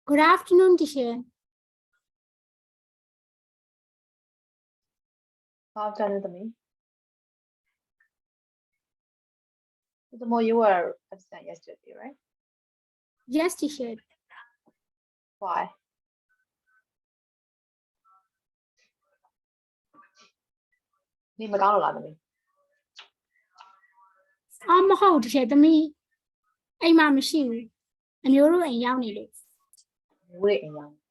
Good afternoon, teacher. Afternoon to me. The more you were absent yesterday, right? Yes, teacher. Why? Ni mà có là mình. I'm a whole teacher to me. I'm a machine. And you're a young lady. Wait nhau.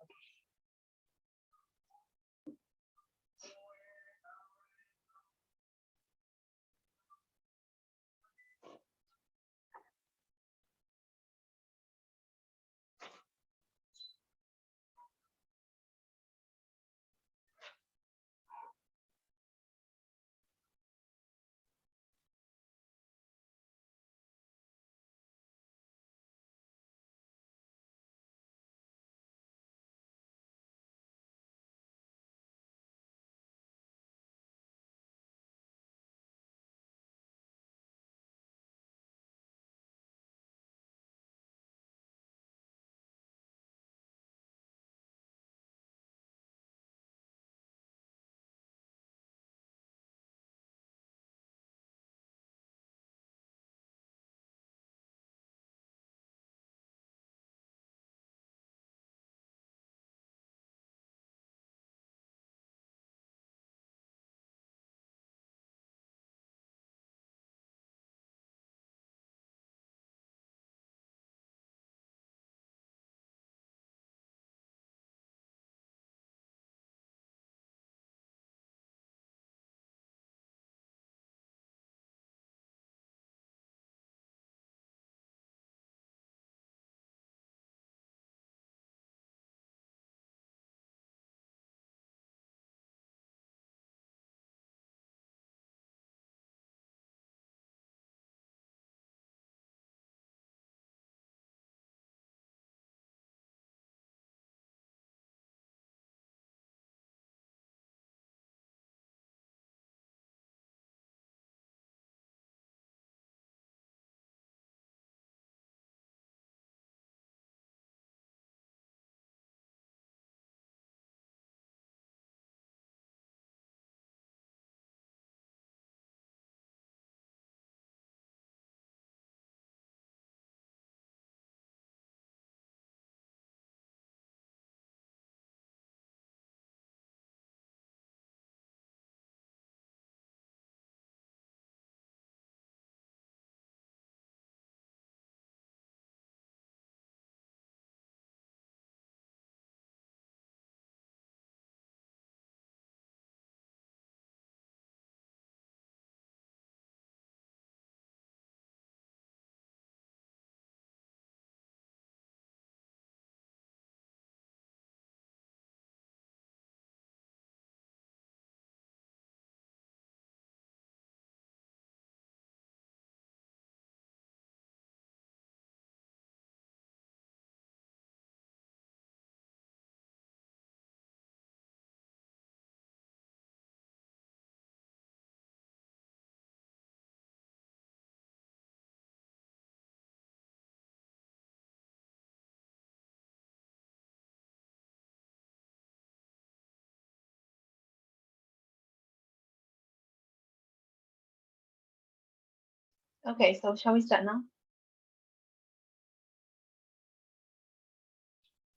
Okay, so shall we start now?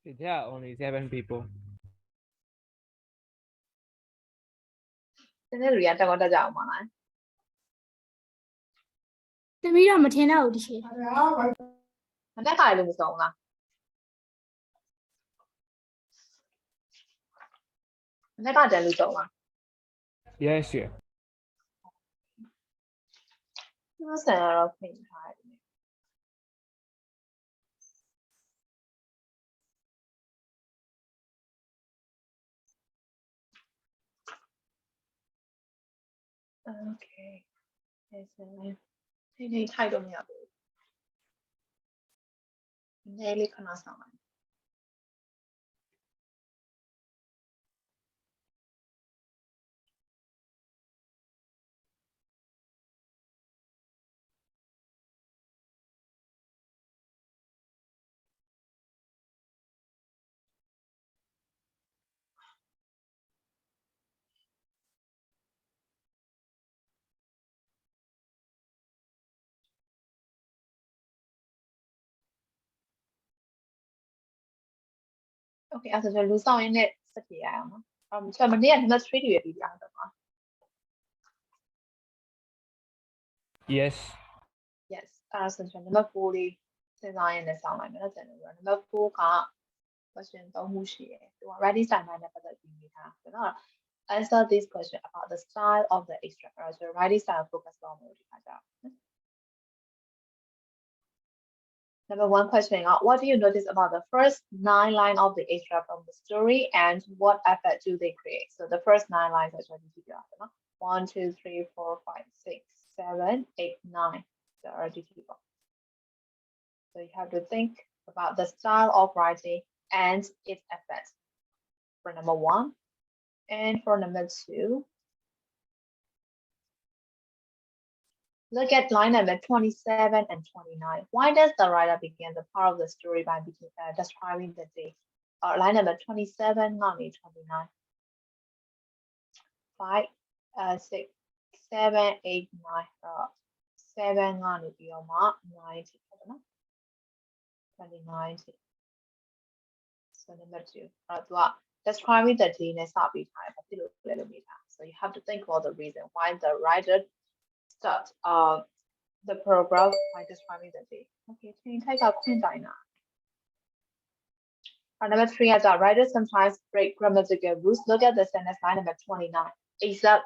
There are only 7 people. 今天လူရတက်တော့တက်ကြအောင်မလား The media material, teacher. မတက်ခါလည်းမစုံလားမတက်ကတန်လူစုံလား Yes, sure. ဒီမှာဆန်ရတော့ပြင်ထားတယ် Okay. ဒီနေ့ထိုက်တော့မရဘူးနည်းနည်းလေးခဏဆောင်လိုက် Okay, အဲ့ဒါဆိုလူဆောင်ရင်းနဲ့စက်ပြရအောင်နော်။ကျွန်တော်မနေ့က number 3တွေပြပြရအောင်ပါ Yes. Yes အဲ့ဒါဆိုကျွန်တော် number 4လေးစဉ်းစားရင်းနဲ့စောင့်လိုက်မယ်နော်ကျွန်တော် number 4က question 3ခုရှိတယ်။သူက ready sign နဲ့ပတ်သက်ပြီးမိထားဆိုတော့ answer this question about the style of the extract အဲ့ဒါဆို ready style focus လုပ်လို့ဒီခါကျတော့ Number 1 question, what do you notice about the first 9 lines of the extract from the story and what effect do they create? So the first 9 lines is what you keep after. 1, 2, 3, 4, 5, 6, 7, 8, 9. So already keep up. So you have to think about the style of writing and its effect for number 1. And for number 2, look at line number 27 and 29. Why does the writer begin the part of the story by describing the day? Line number 27, 29. 5, 6, 7, 8, 9. 7 ကနေပြီးတော့မှ 9 ထိပေါ့နော် 29 ထိ So number 2. အဲ့တော့ describing the day နဲ့စပြီးထားတယ်ဘာဖြစ်လို့လဲလို့မေးတာ So you have to think about the reason why the writer start the paragraph by describing the day. Okay, change type of number 3 is that writers sometimes break grammatical rules. Look at the sentence line number 29. Except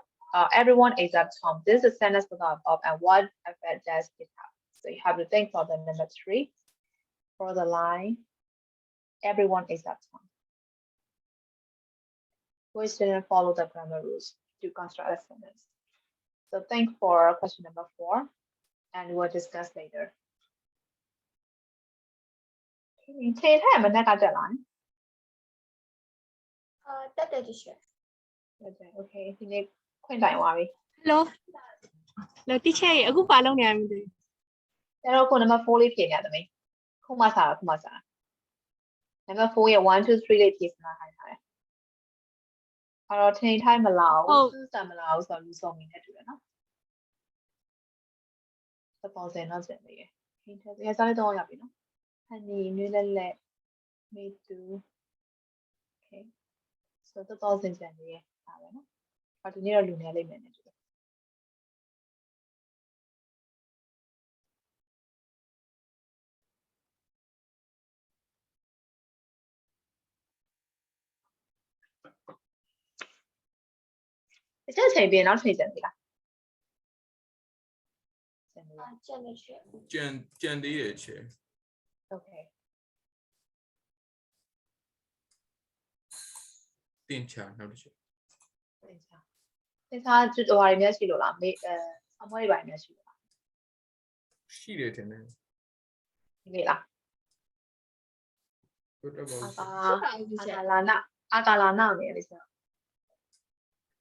everyone except Tom. This is a sentence without Bob, and what effect does it have? So you have to think for the number 3 for the line everyone except Tom. Which didn't follow the grammar rules to construct a sentence. So think for question number 4, and we'll discuss later. Take time and next line. That is sure. Okay,ဒီနေ့ခွင့်တိုင်သွားပြီ Hello. Hello teacher ရေအခုပါလုံးနေရမသိ ။ဒါတော့ခု number 4လေးဖြေနေရသမီး။ခုမှစားတာ။ number 4ရဲ့1 2 3လေးဖြေစမ်းခိုင်းထားတယ်။အဲ့တော့ထင်ထိုက်မလားဘူး။စူးစမ်းမလားဘူးဆိုတော့လူစုံမိနေတူတယ်နော်။သဘောစင်တော့စင်လေးရဲ့။ထင်ထိုက်ရစားလေးတော့ရပြီနော်။ဟန်နီနွေးလက်မေတူ Okay. So သဘောစင်စင်လေးရဲ့ဒါပဲနော်။ဒီနေ့တော့လူနေလိမ့်မယ်နဲ့တူတယ် It's just a bit not changing it. ကြံသေးရဲ့ချေ Okay. တင်ချာနောက်တစ်ချက် သင်္ချာဟိုဟာတွေများရှိလို့လားမေအမွှေးတွေပါများရှိလို့လား ရှိတယ်ထင်တယ် ဒီမေလား ဟုတ်တယ်ပါ အာကာလာနာနေလေဆို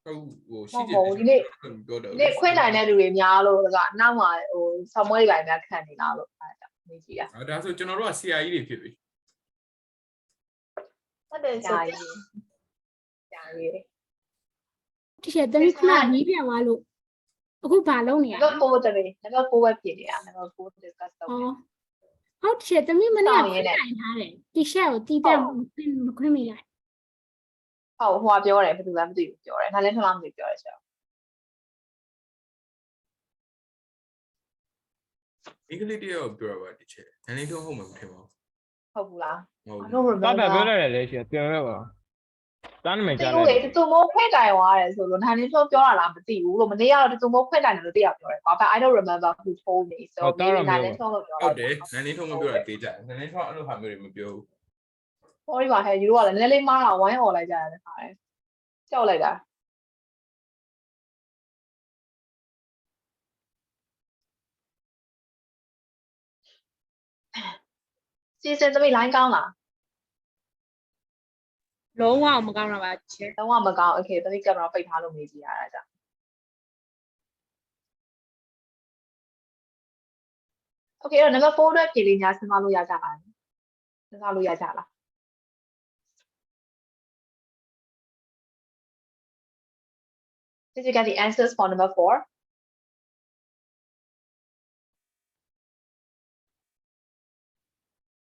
ဟုတ်ဟို မ ရှိ ဟုတ် တယ် ဘူးဒီနေ့ ပြောတော့ ဒီနေ့ခွင့်တိုင်တဲ့လူတွေများလို့ကအနောက်မှာဟိုဆမွှေးတွေပါများခံနေလားလို့အဲ့ဒါမေးကြည့်တာ ဒါဆိုကျွန်တော်တို့ကဆရာကြီးတွေဖြစ်ပြီ That is ကြာ okay. ကြီးကြာကြီး ဒီချက်သမီးခုနကနီးပြန်သွားလို့အခုဘာလုပ်နေရလဲ number 4တည်း number 4ပဲဖြစ်နေတာ number 4 discuss လုပ်နေ ဟုတ်ဒီချက်သမီးမနေ့ကခွင့်တိုင်ထားတယ်ဒီချက်ကိုတီးတက်မခွင့်မိလိုက် ဟုတ်ဟိုကပြောတယ်ဘယ်သူမှမသိဘူးပြောတယ်နားလည်ထလားမသိပြောတယ်ဆိုတော့ အင်္ဂလိပ်တယောက်ပြောတာပါဒီချက်နည်းနည်းတော့ဟုတ်မှာမထင်ပါ ဟုတ်ဘူးလား ဘူး I don't ဘာ remember ပြောရတယ်လဲရှင်ပြောရပါတန်းမယ် တိ ကြား လို့ လို လေ က် တူမိုးခွင့်တိုင်သွားတယ်ဆိုလို့နားလည်ပြောတာလားမသိဘူးလို့မနေ့ကတော့တူမိုးခွင့်တိုင်တယ်လို့တယောက်ပြောတယ်ကွာ but I don't remember who told me so maybe နားလည်ပြောလို့ပြော ဟုတ်တယ်နည်းနည်းတော့မပြောတာတေးကြနည်းနည်းတော့အဲ့လိုဟာမျိုးတွေမပြောဘူး sorry ပါဟဲ့ယူတော့လည်းနည်းနည်းလေးမားတာဝိုင်းអော်လိုက်ကြရတယ်ခါတယ်ကြောက်လိုက်တာစီစဉ်သမီး line ကောင်းလား လုံးဝမကောင်းတာပါ teacher လုံးဝမကောင်း okay သမီးကင်မရာပိတ်ထားလို့မေးကြည့်ရတာကြောင့် okay အဲ့တော့ number 4အတွက်ဖြေလေးညာစဉ်းစားလို့ရကြလားစဉ်းစားလို့ရကြလား Did you get the answers for number 4?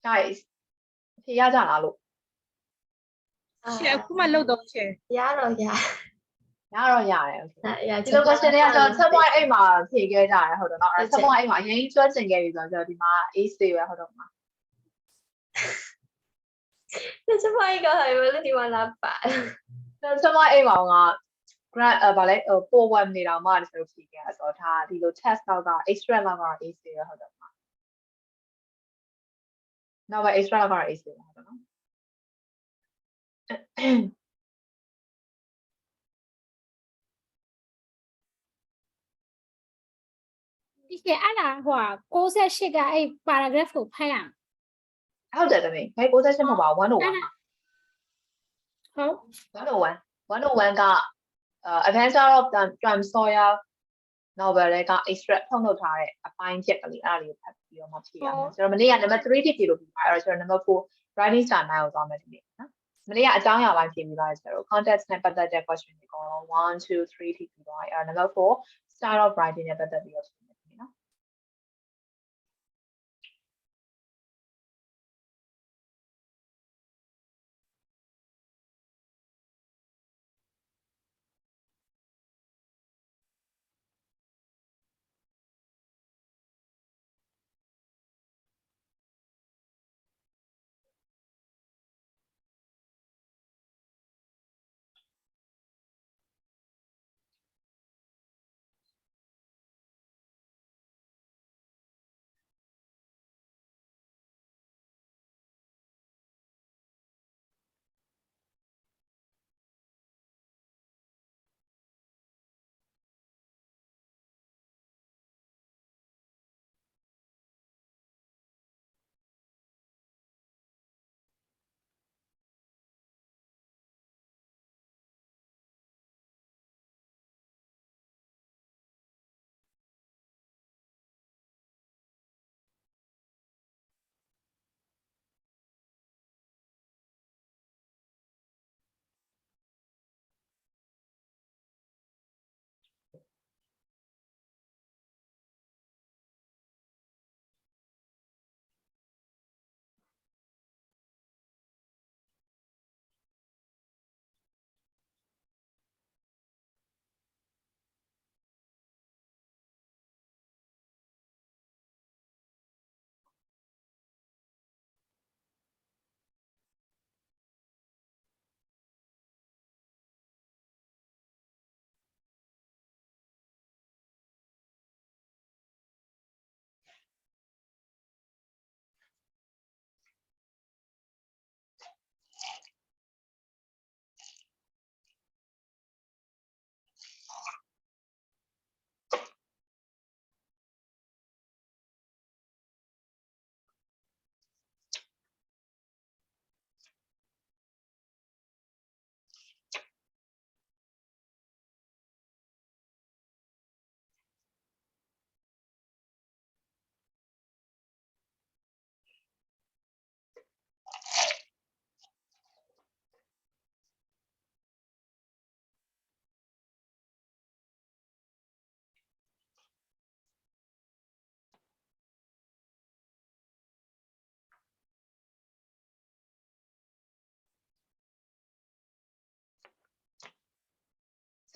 Guys, ဖြေရကြလားလို့ ရှေ့အခုမှလုတ်တော့ချေ ရတော့ရ ရတော့ရတယ် okay ရ ဒီလို question တွေကကျွန်တော်ချက်ပွိုင်းအိမ်မှာဖြေခဲ့ကြရတယ်ဟုတ်တယ်နော်အဲ့ချက်ပွိုင်းအိမ်မှာအရင်ကျွတ်ကျင်ခဲ့ပြီဆိုတော့ဒီမှာ ace တွေပဲဟုတ်တော့မှာ ချက်ပွိုင်းကဟိုလိုဒီမှာလာပါ ချက်ပွိုင်းအိမ်မှာက grant ဗာလဲပို့ဝင်နေတော့မှဒီလိုဖြေခဲ့ရဆိုတော့ဒါဒီလို test တော့က extra လောက်က ace တွေပဲဟုတ်တော့မှာနောက်ပဲ extra လောက်က ace တွေဟုတ်တော့နော် ဒီကအဲ့ဒါဟို68ကအဲ့ paragraph ကိုဖတ်ရအောင် ဟုတ်တယ်တမီးဘယ်68မှာပါ101 ဟုတ် 101ကAdventure of Tom Sawyer novel က extract ထုတ်လုပ်ထားတဲ့အပိုင်းချက်ကလေးအဲ့ဒါလေးကိုဖတ်ပြီးတော့မှဖြေရမယ်ကျွန်တော်မနေ့က number 3ထိဖြေလို့ပြီးပါအဲ့တော့ကျွန်တော် number 4 writing style 9ကိုသွားမယ်ဒီနေ့နော်မနေ့ကအကြောင်းအရာပိုင်းဖြေပြီးသွားတယ်ကျွန်တော် context နဲ့ပတ်သက်တဲ့ question တွေအကုန်လုံး1 2 3ထိပြီးသွားအဲ့တော့ number 4 style of writing နဲ့ပတ်သက်ပြီးတော့ဖြေမယ်ဒီနေ့နော်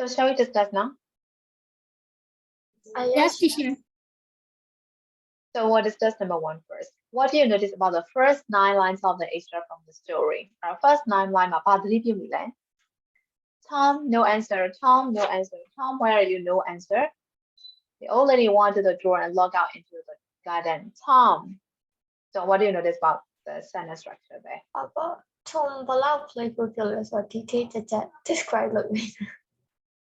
So shall we discuss now? yes teacher So we'll discuss number 1 first. What do you notice about the first 9 lines of the extract from the story? Our first 9 lines are Tom, no answer. Tom, no answer. Tom, where are you? No answer. The old lady went to the door and looked out into the garden. Tom. So what do you notice about the sentence structure there? အပေါ်ထုံဘလောက် play ကိုပြောလဲဆိုတော့ detail ချက် describe လုပ်နေ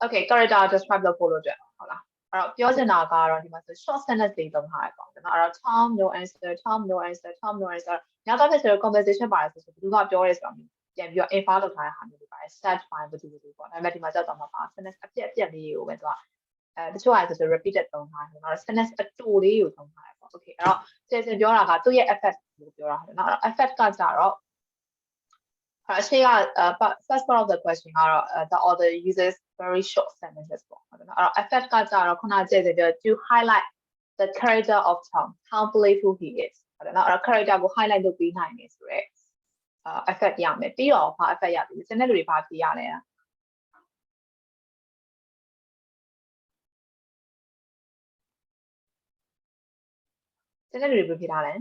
Okay, character describe လုပ်ဖို့လို့အတွက်ဟုတ်လားအဲ့တော့ပြောချင်တာကတော့ဒီမှာဆို short sentence တွေသုံးထားရပေါ့နော်အဲ့တော့ Tom no answer Tom no answer Tom no answer ညတော့ဖြစ်ဆိုတော့ conversation ပါတယ်ဆိုဘယ်သူကပြောရဲဆိုတော့ပြန်ပြီးတော့ infer လုပ်ထားတဲ့ဟာမျိုးတွေပါတယ် start fine ဘယ်သူပေါ့ဒါပေမဲ့ဒီမှာကြောက်တော့မှာပါ sentence အပြက်လေးကိုပဲသူကတချို့ဟာဆို repeated သုံးထားတယ်နော် sentence အတူလေးကိုသုံးထားတယ်ပေါ့ okay အဲ့တော့ကျေစင်ပြောတာကသူ့ရဲ့ effect ကိုပြောတာဟုတ်နော်အဲ့တော့ effect ကကြတော့Actually, first part of the question are the author uses very short sentences. Effect to highlight the character of Tom, how playful he is. Our character will highlight the behind is right. effect ရမယ်ပြီးတော့ဘာ effect ရပြီလဲစနစ်တွေဘာဖြစ်ရလဲစနစ်တွေဘယ်ဖြစ်တာလဲ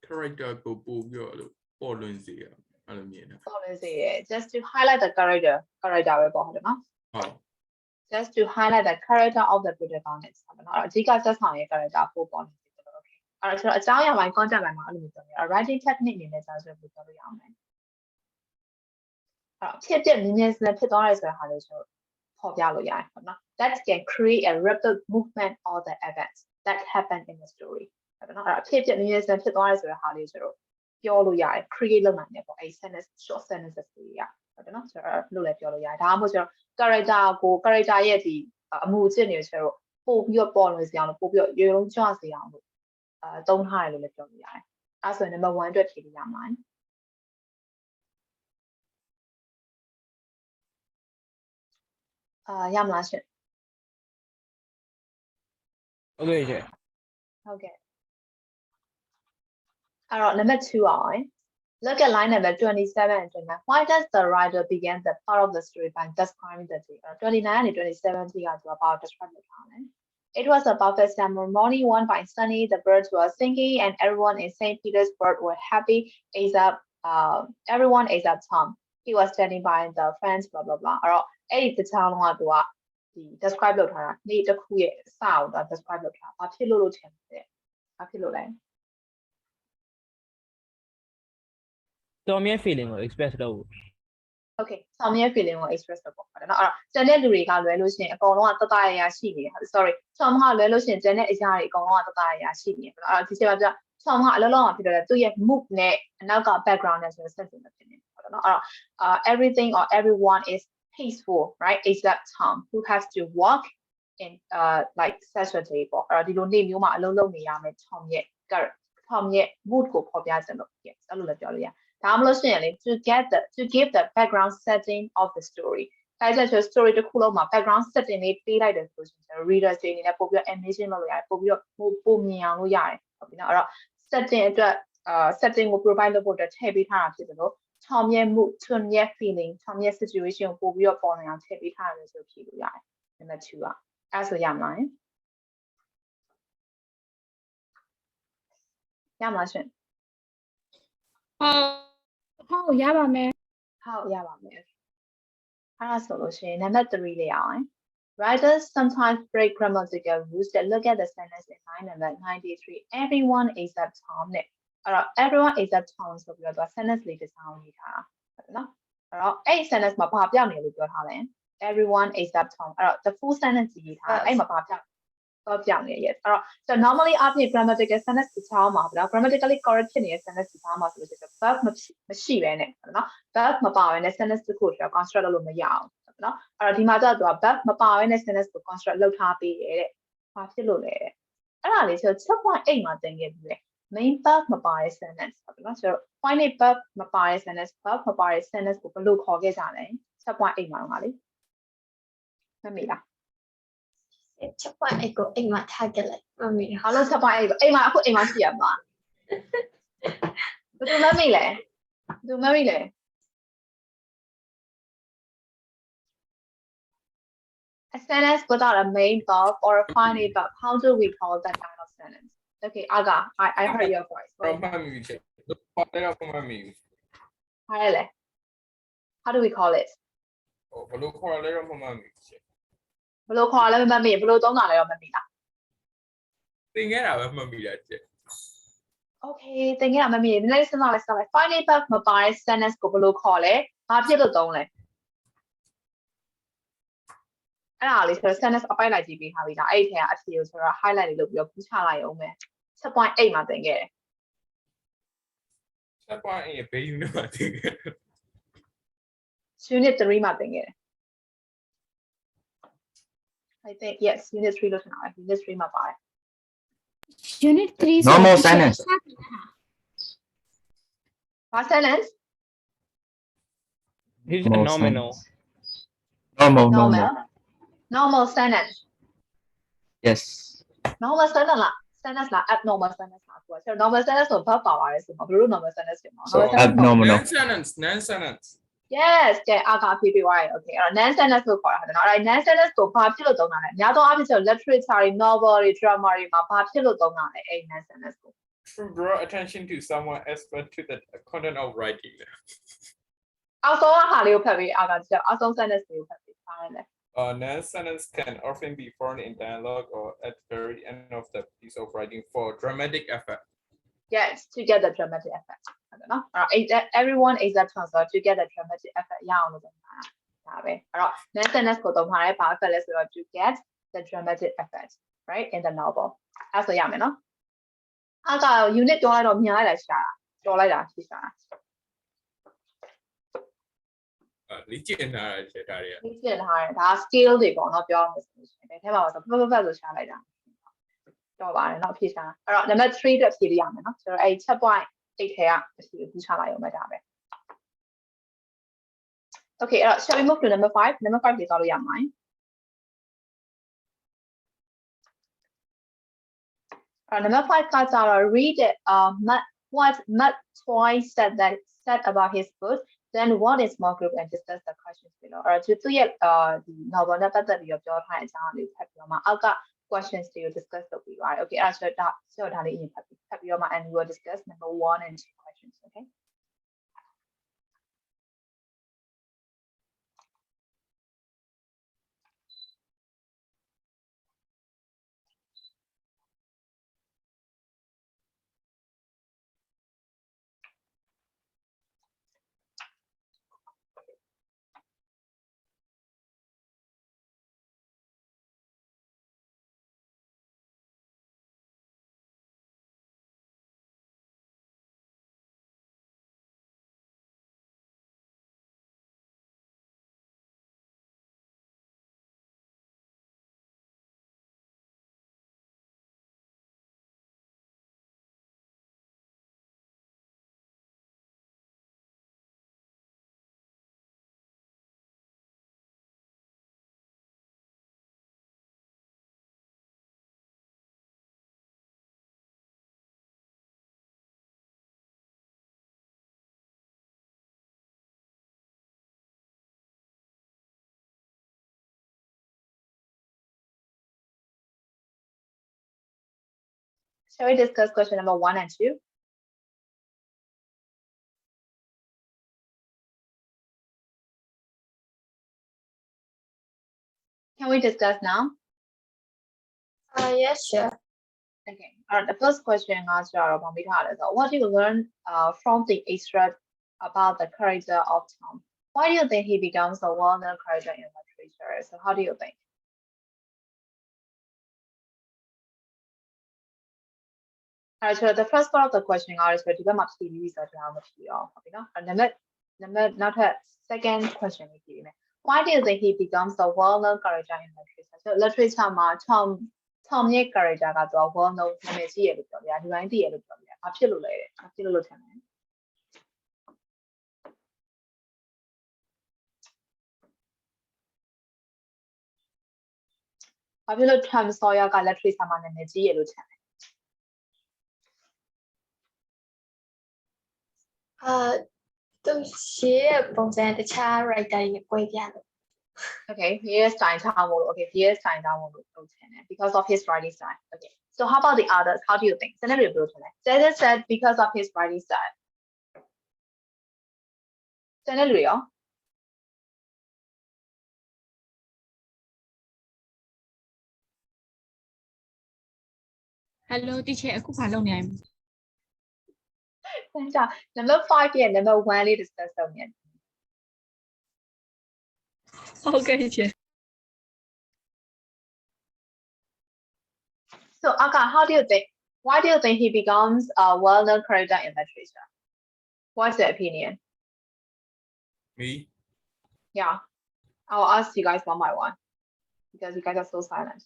character ကိုပို့ပြီးတော့ပေါ်လွင်စေရအဲ့လိုမြင်တာ ပေါ်လို့စေရ just to highlight the character ပဲပေါ့ဟုတ်တယ်နော် ဟုတ် just to highlight the character of the protagonist ဟုတ်တယ်နော်အဓိကသက်ဆောင်ရဲ့ character ပို့ပေါ်နေတယ်လို့ okay အဲ့တော့အကြောင်းအရာပိုင်း content ပိုင်းမှာအဲ့လိုမျိုးပြောနေတာ writing technique အနေနဲ့ကြာဆိုပြီးပြောလို့ရအောင်မယ်အဲ့ဖြစ်ပြမြင်မြင်စနဖြစ်သွားတယ်ဆိုတဲ့ဟာလေးဆိုပေါ်ပြလို့ရတယ်ဟုတ်နော် that can create a rapid movement of the events that happen in the story ဟုတ်နော်အဲ့ဖြစ်ပြမြင်မြင်စနဖြစ်သွားတယ်ဆိုတဲ့ဟာလေးဆိုတော့ပြောလို့ရတယ် create လုပ်နိုင်တယ်ပေါ့အဲ့ sentence short sentences တွေရဟုတ်တယ်နော်ဆိုတော့လို့လည်းပြောလို့ရတယ်ဒါမှမဟုတ်ဆိုတော့ character ရဲ့ဒီအမှုအကျင့်တွေဆိုတော့ပို့ပြီးတော့ပေါ်လို့စေအောင်လို့ပို့ပြီးတော့ရေလုံးကြွစေအောင်လို့သုံးထားတယ်လို့လည်းပြောလို့ရတယ်အဲ့ဆိုရင် number 1အတွက်ဖြေလို့ရမှာရမလားရှင် ဟုတ်ကဲ့ရှင် ဟုတ်ကဲ့အဲ့တော့ number 2 အောင် look at line number 27 and 29 why does the writer begin the part of the story by describing the day 29 ကနေ 27 ထိကသူကဘာ describe လုပ်ထားလဲ It was a perfect summer morning one fine sunny the birds were singing and everyone in St. Petersburg were happy except everyone except Tom he was standing by the fence blah blah blah အဲ့တော့အဲ့ဒီတခြားလုံးကသူကဒီ describe လုပ်ထားတာနေ့တစ်ခုရဲ့အစကိုသူ describe လုပ်ထားတာဘာဖြစ်လို့ထင်လဲဘာဖြစ်လို့လဲ တော်မြဲ feeling ကို express လုပ်ဖို့ Okay ဆောင်မြဲ feeling ကို express လုပ်ပေါ့ဟုတ်တယ်နော်အဲ့တော့ကျန်တဲ့လူတွေကလွယ်လို့ရှိရင်အကုန်လုံးကတတရရရှိနေတယ် sorry ဆောင်းမကလွယ်လို့ရှိရင်ကျန်တဲ့အရာတွေအကုန်လုံးကတတရရရှိနေတယ်အဲ့တော့ဒီချိန်မှာပြဆောင်းမကအလုံးလုံးဖြစ်တော့သူ့ရဲ့ move နဲ့အနောက်က background နဲ့ဆိုတော့ဆက်စပ်နေဖြစ်နေဟုတ်တယ်နော်အဲ့တော့ everything or everyone is peaceful right except Tom who has to walk in like such a day ပေါ့အဲ့တော့ဒီလိုနေ့မျိုးမှာအလုံးလုံးနေရမယ် Tom ရဲ့ mood ကိုဖော်ပြချင်လို့ yes အဲ့လိုလည်းပြောလို့ရဒါမှမဟုတ်ရှင်လေ to give the background setting of the story အဲဒါဆို story တစ်ခုလုံးမှာ background setting လေးပေးလိုက်တယ်ဆိုရင် reader တွေအနေနဲ့ပို့ပြီး animation လုပ်လို့ရတယ်ပို့ပြီးတော့ပိုမြင်အောင်လို့ရတယ်ဟုတ်ပြီနော်အဲ့တော့ setting အတွက် setting ကို provide လုပ်ဖို့အတွက်ထည့်ပေးထားတာဖြစ်တယ်လို့ Tom ရဲ့ mood Tom ရဲ့ feeling Tom ရဲ့ situation ကိုပို့ပြီးတော့ပေါ်နေအောင်ထည့်ပေးထားတယ်ဆိုဖြေလို့ရတယ် number 2ကအဲ့ဆိုရမလားရမလားရှင်ဟုတ်ရပါမယ် ဟုတ်ရပါမယ်အဲ့ဒါဆိုလို့ရှိရင် number 3လေးအောင် Writers sometimes break grammatical rules that look at the sentence in line number 93 everyone except Tom နဲ့အဲ့တော့ everyone except Tom ဆိုပြီးတော့ sentence လေးတစ်စောင်းရေးထားတာဟုတ်နော်အဲ့တော့အဲ့ sentence မှာဘာပြောင်းနေလို့ပြောထားလဲ everyone except Tom အဲ့တော့ the full sentence ရေးထားအဲ့မှာဘာပြောင်းတော့ပြောင်းနေရဲ့အဲ့တော့ so normally အပြင် grammatical sentence တစ်ချောင်းမှာပေါ့နော် grammatically correct ဖြစ်နေတဲ့ sentence တစ်ချောင်းမှာဆိုလို့ရှိရင် verb မရှိဘဲနဲ့ဟုတ်နော် verb မပါဘဲနဲ့ sentence တစ်ခုကို construct လုပ်လို့မရအောင်ဟုတ်နော်အဲ့တော့ဒီမှာကျတော့သူက verb မပါဘဲနဲ့ sentence ကို construct လုပ်ထားပေးတယ်တဲ့ဘာဖြစ်လို့လဲတဲ့အဲ့ဒါလေးဆို 7.8 မှာသင်ခဲ့ပြီလေ main verb မပါတဲ့ sentence ဟုတ်နော်ဆိုတော့ finite verb မပါတဲ့ sentence verb မပါတဲ့ sentence ကိုဘယ်လိုခေါ်ခဲ့ကြလဲ 7.8 မှာတော့လေမမေ့လားချက်ပွိုင်းအိတ်ကိုအိမ်မှာထားခဲ့လိုက်မမီ အားလုံး7.8ပဲအိမ်မှာအခုအိမ်မှာရှိရမှာဘယ်သူမမေ့လဲသူမမေ့လဲ A sentence without a main verb or a finite verb how do we call that kind of sentence okay Aga I heard your voice ဘာမှမမြင်ချက်ဘာလဲတော့မှမမြင် ဟာလေ how do we call it ဘယ်လိုခေါ်လဲတော့မှမမြင်ချက် ဘယ်လိုခေါ်လဲမမေ့ဘယ်လိုသုံးတာလဲတော့မမေ့လား သင်ခဲ့တာပဲမှတ်မိတာချက် okay သင်ခဲ့တာမမေ့နည်းနည်းစဉ်းစားလိုက် finite verb မပါတဲ့ sentence ကိုဘယ်လိုခေါ်လဲဘာဖြစ်လို့သုံးလဲအဲ့ဒါလေးဆိုတော့ sentence အပိုက်လိုက်ကြည့်ပေးထားပြီဒါအဲ့ဒီထဲကအဖြေကိုဆိုတော့ highlight လေးလုပ်ပြီးတော့ပူးချလိုက်အောင်မယ် 7.8 မှာသင်ခဲ့တယ် 7.8ဘယ်ယူနေမှာသင်ခဲ့ unit 3 မှာသင်ခဲ့တယ် I think yes unit 3လို့ထင်တာပဲ unit 3မှာပါတယ် unit 3 Normal sentence. ဘာ sentence this is Normal nominal Normal. normal sentence Yes. normal sentence လား sentence လား abnormal sentence လားဆိုတော့ normal sentence ဆိုဘာပါပါလဲဆိုတော့ဘယ်လို normal sentence ဖြစ်မှာ So abnormal non sentence yes ကဲအာကအဖြေပေးသွားရင် okay အဲ့တော့ non sentence ကိုခေါ်တာဟုတ်တယ်နော်အဲ့ non sentence ကိုဘာဖြစ်လို့သုံးတာလဲအများဆုံးအားဖြင့်ဆို literature တွေ novel တွေ drama တွေမှာဘာဖြစ်လို့သုံးတာလဲအဲ့ non sentence ကို to draw attention to someone expert to the content of writing အောက်ဆုံးဟာလေးကိုဖတ်ပြီးအာကကျအောက်ဆုံး sentence လေးကိုဖတ်ပြီးထားရတယ် non sentence can often be formed in dialogue or at the very end of the piece of writing for dramatic effect yes to get the dramatic effect ဟုတ်တယ်နော်အဲ့တော့ everyone is a transfer to get the dramatic effect ရအောင်လို့သုံးတာဒါပဲအဲ့တော့ non sentence ကိုသုံးထားတဲ့ဘာ effect လဲဆိုတော့ to get the dramatic effect right in the novel အဲ့ဆိုရမယ်နော်အာက unit ပြောလိုက်တော့မြင်လိုက်တာရှာတာတော်လိုက်တာရှိရှာတာ လေ့ကျင့်ထားတဲ့ဒါတွေက ဒီပြင်ထားတယ်ဒါ skill တွေပေါ့နော်ပြောရမယ်ဆိုလို့ရှိရင်ဒီထဲမှာဆိုဖတ်ဆိုရှာလိုက်တာတော့ပါတယ်เนาะဖြေရှာအဲ့တော့ number 3အတွက်ဖြေလို့ရမယ်เนาะဆိုတော့အဲ့ chat point 8ထဲကအဖြေကိုချလိုက်အောင်ပဲဒါပဲ okay အဲ့တော့ shall we move to number 5 number 5လေးသွားလို့ရမှာ number 5ကကြတော့ read it what Matt twice said about his book then what is small group and discuss the questions below အဲ့တော့သူရဲ့ဒီ novel နဲ့ပတ်သက်ပြီးတော့ပြောထားတဲ့အကြောင်းလေးဖတ်ပြီးတော့မှအောက်က questions တွေကို discuss လုပ်ပြီးပါတယ် okay အဲ့ဒါဆိုတော့ဒါလေးအရင်ဖတ်ပြီးတော့မှ and we will discuss number 1 and 2 questions okay Shall we discuss question number 1 and 2? Can we discuss now? Yes, sure. Okay. The first question is what do you learn from the extract about the character of Tom? Why do you think he becomes a well-known character in literature? So how do you think? Alright, so the first part of the question is where develop TV research and the second question is why do you think he becomes a well-known character in literature? So literature ma Tom ရဲ့ character ကတော့ well-known နာမည်ကြီးရလို့ပြောပြရဒီပိုင်းသိရလို့ပြောပြရဘာဖြစ်လို့လဲဘာဖြစ်လို့ထင်လဲဘာဖြစ်လို့ Tom Sawyer က literature မှာနာမည်ကြီးရလို့ထင်လဲ သူရှေ့ပုံစံတခြား writer တွေနဲ့ပွဲပြတယ် Okay, he is trying to okay, he is trying to because of his writing style. Okay, so how about the others? How do you think? Senator said because of his writing style. Senator, Hello teacher အခုဘာလုပ်နေရမလဲ number 5 and number 1 လေး discuss လုပ်နေ ဟုတ်ကဲ့ teacher So Aka, how do you think? Why do you think he becomes a well-known character in literature? What's your opinion? Me? Yeah, I'll ask you guys one by one because you guys are so silent.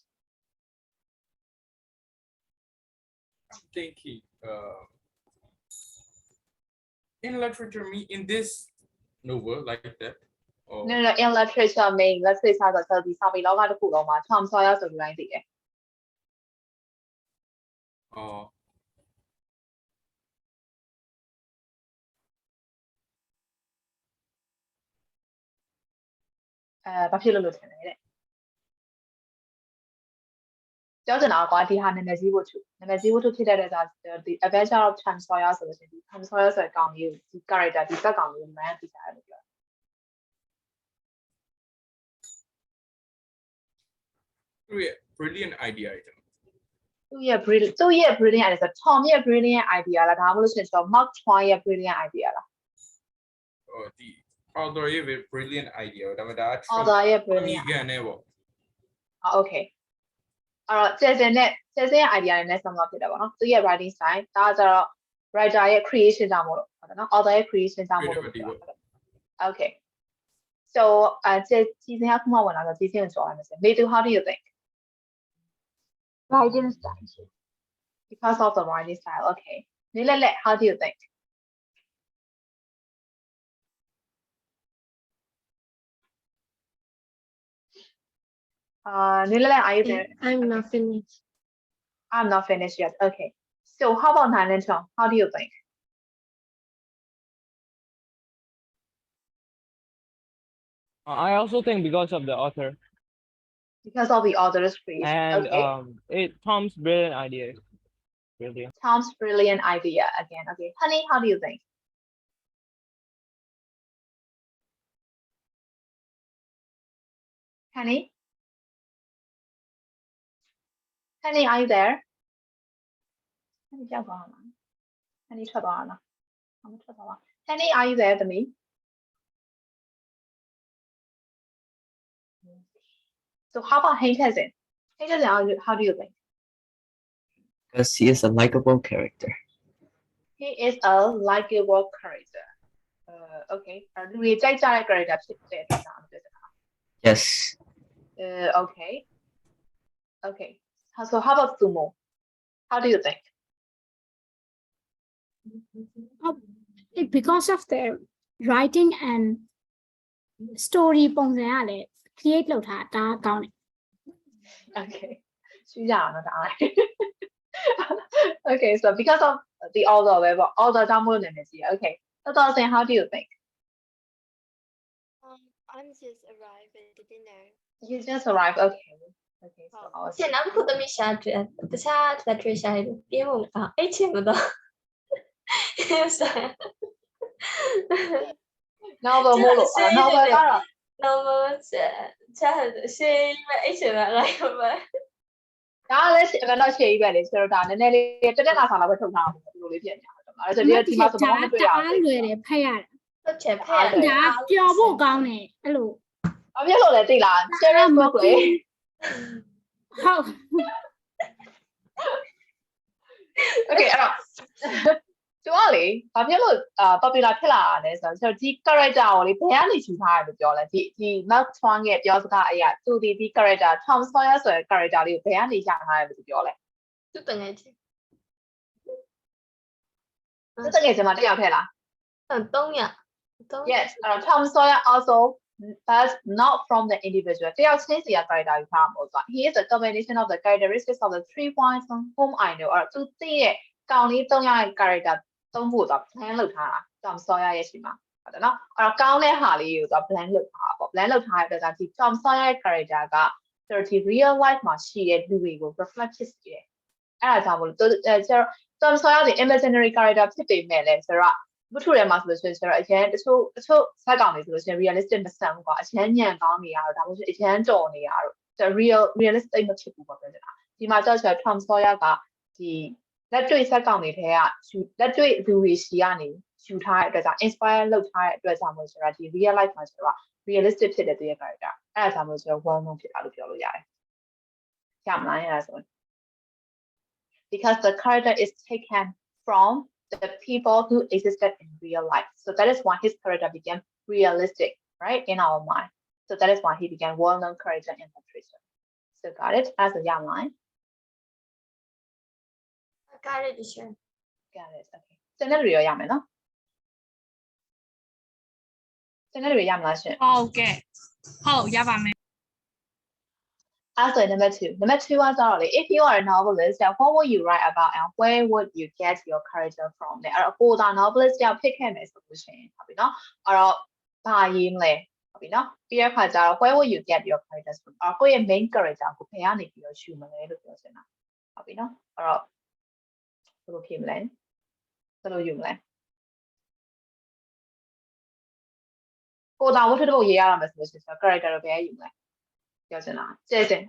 I'm thinking in literature me in this novel like that or No, in literature, literature ဆိုဒီစာပေလောကတစ်ခုလုံးမှာ Tom Sawyer ဆိုပြီးတိုင်းသိတယ် Oh. But you look at it. Doesn't our body have an zero to fit as the adventure of Chan Sawyer solution. Chan Sawyer so come you the character the second you man beside Brilliant idea item. 2 year brilliant is a Tom year brilliant idea 啦ဒါမှမဟုတ်ရှင်ဆို Mark Twain ရဲ့ brilliant idea လား The author have a brilliant idea ဒါပေမဲ့ဒါ author ရဲ့ အမိ brilliant ကန်နဲ့ပေါ့ okay အဲ့တော့ကျဲရဲ့ idea နဲ့ဆက်သွားဖြစ်တယ်ပေါ့နော်သူရဲ့ writing style ဒါကကျတော့ writer ရဲ့ creation ကြောင့်မို့လို့ဟုတ်တယ်နော် author ရဲ့ creation ကြောင့်မို့လို့ okay so ကျဲကြီးစင်ကခုမှဝင်လာဆိုကြီးစင်ကိုကြော်လိုက်မယ်ဆို May how do you think writing style because of the writing style okay နေလက် how do you thinkနေလက် are you there I'm not finished. I'm not finished yet okay so how about Nan and Tom how do you think I also think because of the author because of the author's creation and okay Tom's brilliant idea. Brilliant. Tom's brilliant idea again okay honey how do you think honey are you there honey ကြောက်သွားလား honey ထွက်သွားလားမထွက်သွားပါ honey are you there to me so how about Hank Cousin how do you think Because he is a likable character. he is a likable character okay လူတွေကြိုက်ကြတဲ့ character ဖြစ်တဲ့အတွက်ကြောင့်ပြောတာ Yes. okay so how about Sumo how do you think because of their writing and story ပုံစံကလည်း create လုပ်ထားတာကောင်းတယ် okay ရှင်းကြအောင်နော်ဒါ okay so because of the author ပဲပေါ့ author ကြောင့်မို့လို့နာမည်ကြီး okay so Dawson how do you think I'm just arrived at the dinner. you just arrived okay so I'll 现在不怎么下去，等下再追下一个，别问啊，哎，见不到。နောက်တော့မို့လို့နောက်ပဲကတော့ 那么这是因为一起来了，有没？ ဒါလည်းအကတော့ရှေ့ကြီးပဲလေဆိုတော့ဒါနည်းနည်းလေးတက်လာဆောင်လာပဲထုတ်ထားအောင်ဒီလိုလေးပြင်ကြအောင်အဲ့ဒါဆိုဒီမှာဆိုတော့မတွေ့ရဘူး လွယ်တယ်ဖတ်ရတယ် 都全配了。 ဒါပျော်ဖို့ကောင်းတယ်အဲ့လို ဘာဖြစ်လို့လဲသိလား serious book လေ ဟုတ် okay အဲ့တော့ကျမလေဘာဖြစ်လို့popular ဖြစ်လာတာလဲဆိုတော့ဒီ character ကိုလေဘယ်ကနေချူထားရလို့ပြောလဲဒီ Mark Twain ရဲ့ပြောစကားအရာသူဒီ character Tom Sawyer ဆိုတဲ့ character လေးကိုဘယ်ကနေရထားရလို့ပြောလဲ 就等下去。 သူတကယ်ကျမတယောက်ထဲလား 东亚。 yes Tom Sawyer also but not from the individual တယောက်ချင်းစီက character ယူထားမှာပေါ့ he is a combination of the characteristics of the 3 points on whom I know အဲ့သူသိရဲ့ကောင်လေး3ယောက်ရဲ့ character သုံးဖို့တော့ plan လုပ်ထားတာ Tom Sawyer ရဲ့ရှိမှာဟုတ်တယ်နော်အဲ့တော့ကောင်းတဲ့ဟာလေးကိုတော့ plan လုပ်ထားတာပေါ့ plan လုပ်ထားတဲ့အတွက်ဒီ Tom Sawyer ရဲ့ character က 30 real life မှာရှိတဲ့လူတွေကို reflect ဖြစ်စေတယ်အဲ့ဒါကြောင့်မို့လို့Tom Sawyer ဒီ imaginary character ဖြစ်ပေမဲ့လည်းဆိုတော့ဘုထုထဲမှာဆိုလို့ရှိရင်ဆိုတော့အရင်တချို့ဇက်ကောင်တွေဆိုလို့ရှိရင် realistic မဆန်ဘူးကွာအရင်ညံကောင်းနေရတော့ဒါမှမဟုတ်အရင်ကြော်နေရတော့ realistic မဖြစ်ဘူးပေါ့ပြောနေတာဒီမှာကျတော့ Tom Sawyer ကဒီလက်တွေ့ဇက်ကောင်တွေထဲကလက်တွေ့လူတွေရှိကနေယူထားတဲ့အတွက်ကြောင့် inspire လုပ်ထားတဲ့အတွက်ကြောင့်မို့ဆိုတော့ဒီ real life မှာဆိုတော့ realistic ဖြစ်တဲ့သူရဲ့ character အဲ့ဒါကြောင့်မို့ဆိုတော့ well known ဖြစ်တာလို့ပြောလို့ရတယ်ရမလားအဲ့ဒါဆို because the character is taken from the people who existed in real life. So that is why his character became realistic, right, in our mind. So that is why he became well-known character in literature. So got it as a young line? Got it, sure. Got it, okay. Scenario ရမယ်နော် Scenario ရမလားရှင် ဟုတ်ကဲ့ဟုတ်ရပါမယ် Also, number two was already, if you are a novelist, then what will you write about and where would you get your character from? There are four novelist, they'll pick him as a solution, or where will you get your characters from? Or where your main character who pay on if you're human, or little human, little human. Four down, what to do? Yeah, Mr. Character of a human. Jason,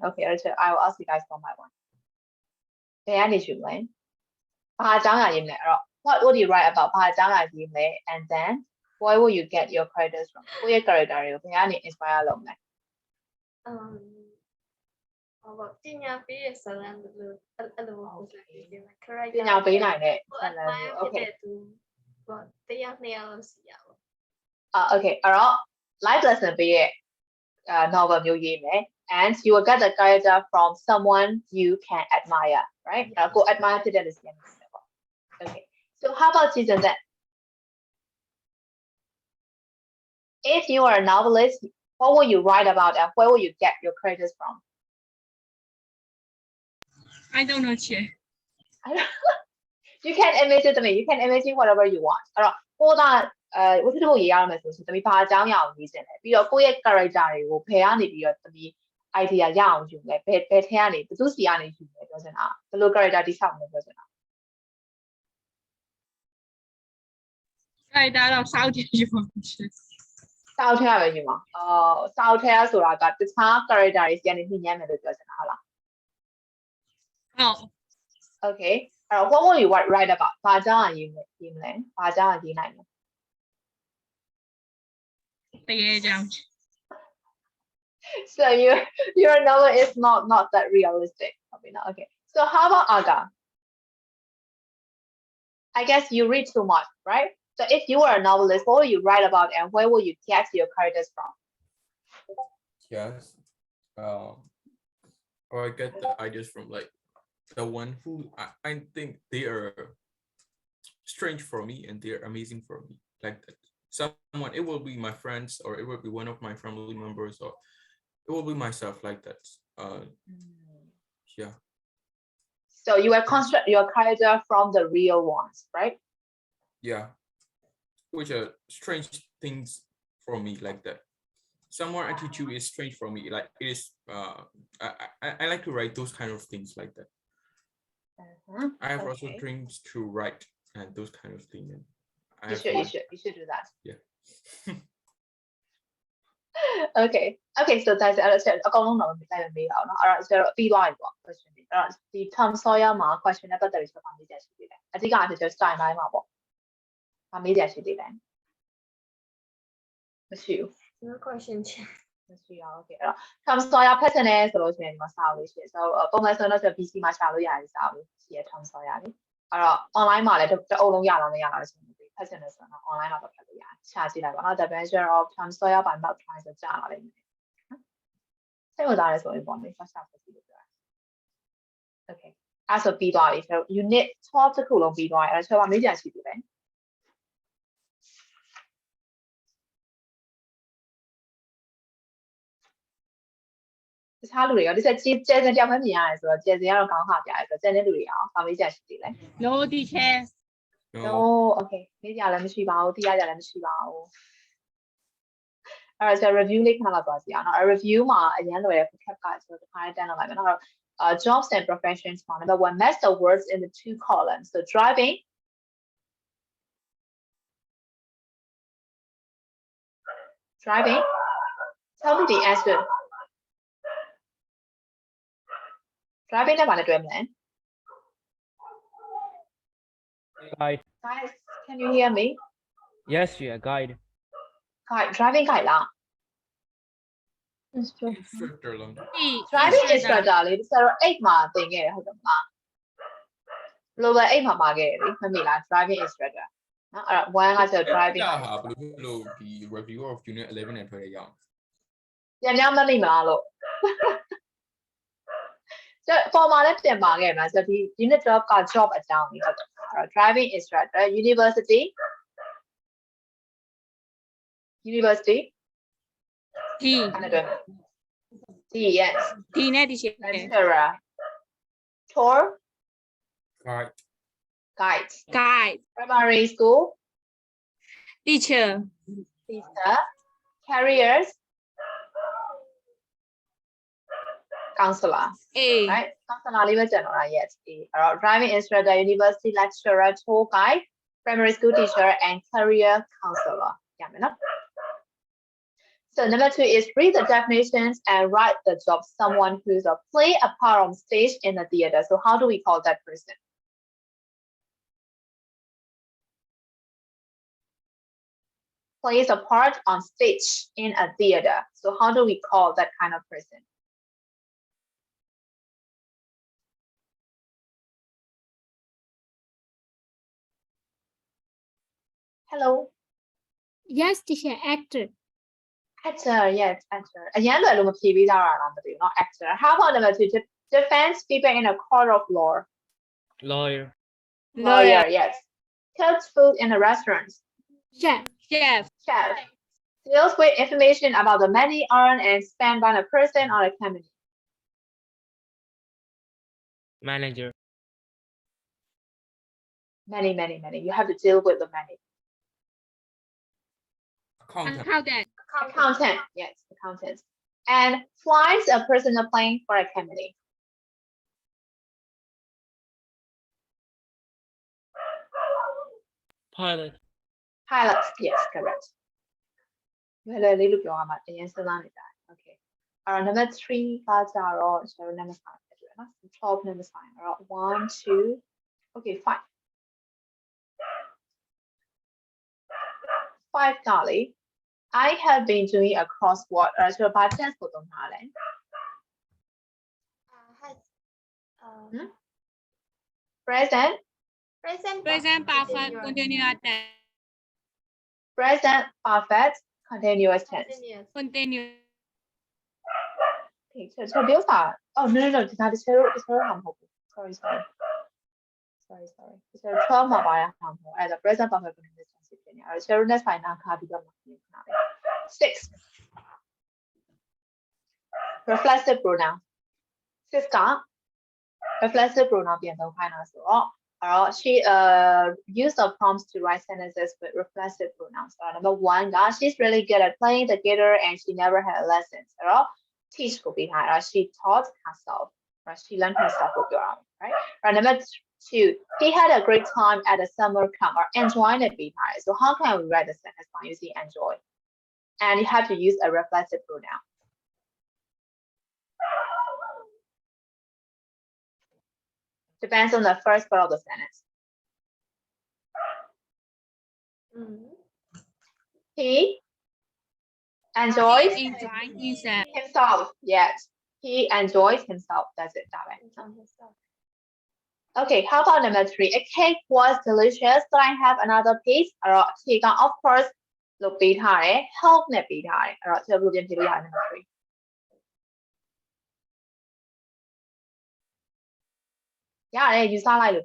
okay, I will ask you guys one by one. What would you write about and then where will you get your characters from? Where character you inspire along that? About Tinya P is a land Okay. Okay. Okay, life lesson be novel and you will get the character from someone you can admire, right? Go admire to the Okay, so how about season then? If you are a novelist, what will you write about and where will you get your characters from? I don't know, Chair. You can imagine to me. You can imagine whatever you want. Hold on. What do you want to say? To me, ဘာကြောင့်ရအောင်ရေးစင်လဲပြီးတော့ကိုယ့်ရဲ့ character တွေကိုဖယ်ကနေပြီးတော့တမီ idea ရအောင်ယူလဲဘယ်ထဲကနေဘယ်သူစီကနေယူလဲပြောစင်တာဘယ်လို character တိဆောက်မလဲပြောစင်တာ I don't know, you want. စောက်ထဲရပဲယူမှာစောက်ထဲဆိုတာကတခြား character တွေစီကနေညှိနှိုင်းမယ်လို့ပြောစင်တာဟုတ်လား Oh. Okay. What will you write about? ဘာကြောင့်ရေးမလဲဘာကြောင့်ရေးနိုင်လဲ So your novel is not that realistic. Okay. So how about Aga? I guess you read too much, right? So if you were a novelist, what will you write about and where will you get your characters from? Yes. Or I get the ideas from like the one who I think they are strange for me and they're amazing for me. Like that. Someone, it will be my friends or it will be one of my family members or it will be myself like that. Yeah. So you will construct your character from the real ones, right? Yeah. Which are strange things for me like that. Someone attitude is strange for me. Like it is I like to write those kind of things like that. I have also dreams to write and those kind of things. You should do that. Yeah. Okay, so that's a အကုန်လုံးတော့တိုင်မပေးအောင်เนาะအဲ့တော့ဆရာတို့ပြီးသွားပြီပေါ့ question တွေအဲ့တော့ဒီ Tom Sawyer မှာ question နဲ့ပတ်သက်ပြီးဆက်ပါမေးကြရှိသေးတယ်အဓိကအဖြစ် style တိုင်းမှာပေါ့ဗာမေးကြရှိသေးတယ်မရှိဘူး No question. မရှိအောင် okay အဲ့တော့ Tom Sawyer ဖတ်ချင်တယ်ဆိုလို့ရှိရင်ဒီမှာစာအုပ်လေးရှိတယ်ဆိုတော့ပုံမှန်ဆိုတော့ BC မှာရှာလို့ရတယ်စာအုပ်ရှိရ Tom Sawyer လေအဲ့တော့ online မှာလည်းတအုပ်လုံးရအောင်မရအောင်ဆိုတော့ဖတ်ချင်တယ်ဆိုတော့ online မှာပဲဖတ်လို့ရတယ်ရှာကြည့်လိုက်ပါနော် The Adventure of Tom Sawyer by Mark Twain ဆိုကြားလာလိမ့်မယ်စိတ်ဝင်စားရဲဆိုရင်ပေါ့လေဆက်ဖတ်ကြည့်လို့ပြောတာ Okay အဲ့ဆိုပြီးသွားပြီဆိုတော့ unit 12တစ်ခုလုံးပြီးသွားပြီအဲ့တော့မေးကြရှိပြီပဲတခြားလူတွေရောဒီဆက်ကျဲစင်တယောက်မှမြင်ရတယ်ဆိုတော့ကျဲစင်ကတော့ခေါင်းခါပြရတယ်ဆိုတော့ကျန်တဲ့လူတွေရောဗာမေးကြရှိသေးလဲ No, teacher. No, okay မေးကြလည်းမရှိပါဘူးသိရကြလည်းမရှိပါဘူးအဲ့တော့ review လေးခဏလောက်သွားစီအောင်နော် review မှာအရင်လိုရ cap ကဆိုတော့တစ်ခါတန်းလောက်လိုက်မယ်နော် jobs and professions မှာ number 1 match the words in the two columns so driving tell me the answer driving နဲ့ဘာနဲ့တွဲမလဲ Guide. Guys can you hear me Yes, yeah, guide. driving guide လား Instructor လုံး driving instructor လေးဆိုတော့8မှာသင်ခဲ့ရဟုတ်တယ်မလား global 8မှာပါခဲ့တယ်လေမမေ့လား driving instructor နော်အဲ့တော့1ကဆို driving ဟာဘယ်လိုဒီ review of unit 11နဲ့ထွက်ရအောင် ပြန်ပြောင်းမမိမလားလို့ကျပေါ်မှာလည်းပြန်ပါခဲ့မှာဆိုတော့ဒီ unit 12က job အကြောင်းလေးဟုတ်တယ်အဲ့တော့ driving instructor university He. အဲ့ဒါ D, yes. ဒီနဲ့တီချေ Lecturer. Tour, Guide. guide. guide Primary school, teacher teacher. Carriers, counselor. A Right? Counselor, leave it general, yes. Driving instructor, university lecturer, tour guide, primary school teacher, and career counselor. Yeah, enough. So number 2 is read the definitions and write the job. Someone who's play a part on stage in a theater. So how do we call that person? Plays a part on stage in a theater. So how do we call that kind of person? Hello. Yes, teacher, actor. Actor, yes, actor. အရန်လွယ်လို့မဖြေပေးကြတာလားမသိဘူးเนาะ actor. How about number 2? Defense people in a court of law. Lawyer. Lawyer, yes. Cooks food in a restaurant. Chef. chef Chef. Deals with information about the money earned and spent by a person or a company. Manager. Many. You have to deal with the money. Accountant. accountant Accountant, yes, accountant. And flies a personal plane for a company. Pilot. Pilot, yes, correct. လွယ်လွယ်လေးလို့ပြောရမှာအရင်စဉ်းစားနေတာ Okay. Number 3 ကကြတော့ကျွန်တော် number 5ဖြစ်တယ်နော် 12 number 5အဲ့တော့ 1 2 Okay, fine. 5 ကလေ I have been doing a crossword အဲ့တော့ဘာ tense ကိုသုံးထားလဲ Has present present present perfect continuous continuous tense present perfect continuous tense. continuous continuous Okay, so ပြောတာ Oh no,ဒါတချို့ဟာမဟုတ်ဘူး Sorry. ဒီ12မှာပါရဟာမဟုတ်အဲ့ဒါ present perfect continuous tense ဖြစ်နေအဲ့တော့ next final ခါပြီးတော့မှာခဏလေး 6 reflexive pronoun 6က reflexive pronoun ပြန်သုံးခိုင်းတာဆိုတော့she used the prompts to write sentences with reflexive pronouns. Number 1 က she's really good at playing the guitar and she never had lessons. အဲ့တော့ teach ကိုပေးထားတယ် she taught herself. She learned herself ကိုပြောရမယ် right? Number 2 he had a great time at a summer camp or enjoy နဲ့ပေးထားတယ် so how can we write the sentence by using enjoy? And you have to use a reflexive pronoun. Depends on the first part of the sentence. He enjoys enjoy himself himself. Yes, he enjoys himself. That's it. That way. enjoy yourself. Okay, how about number 3? A cake was delicious. Can I have another piece? He got, of course, look behind. Help me behind. So we'll get to number 3. Yeah, you sound like it.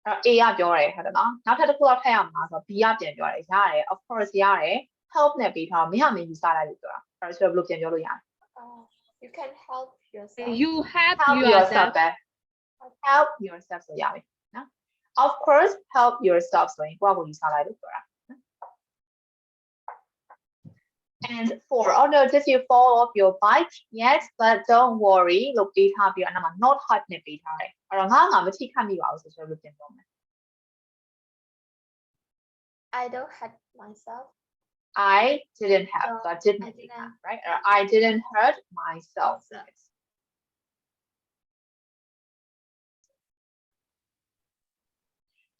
A ကပြောတယ်ဟုတ်တယ်နော်နောက်ထပ်တစ်ခုတော့ထည့်ရမှာဆို B ကပြန်ပြောတယ်ရတယ် of course ရတယ် help နဲ့ပြီးထားမင်းကမင်းယူစားလိုက်လို့ပြောတာအဲ့ဒါဆိုတော့ဘယ်လိုပြန်ပြောလို့ရလဲ You can help yourself. you help help yourself yourself ပဲ help yourself ဆိုရပြီနော် of course help yourself ဆိုရင်ကိုယ့်ကိုယူစားလိုက်လို့ပြောတာ And 4 oh no did you fall off your bike yes but don't worry လို့ပြီးထားပြီးတော့အဲ့မှာ not hurt နဲ့ပြီးထားတယ်အဲ့တော့ငါမထိခတ်မိပါဘူးဆိုတော့ဘယ်လိုပြန်ပြောမလဲ I don't hurt myself. I didn't have, so I didn't, I didn't. have, right? Or I didn't hurt myself. Myself.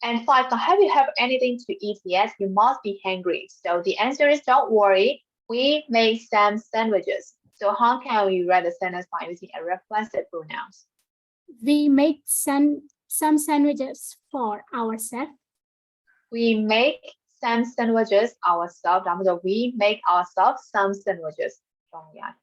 And 5, now have you have anything to eat? Yes, you must be hungry. So the answer is don't worry, we made some sandwiches. So how can we write the sentence by using a reflexive pronouns? We make some sandwiches for ourselves. We make some sandwiches ourselves. That means we make ourselves some sandwiches. Right?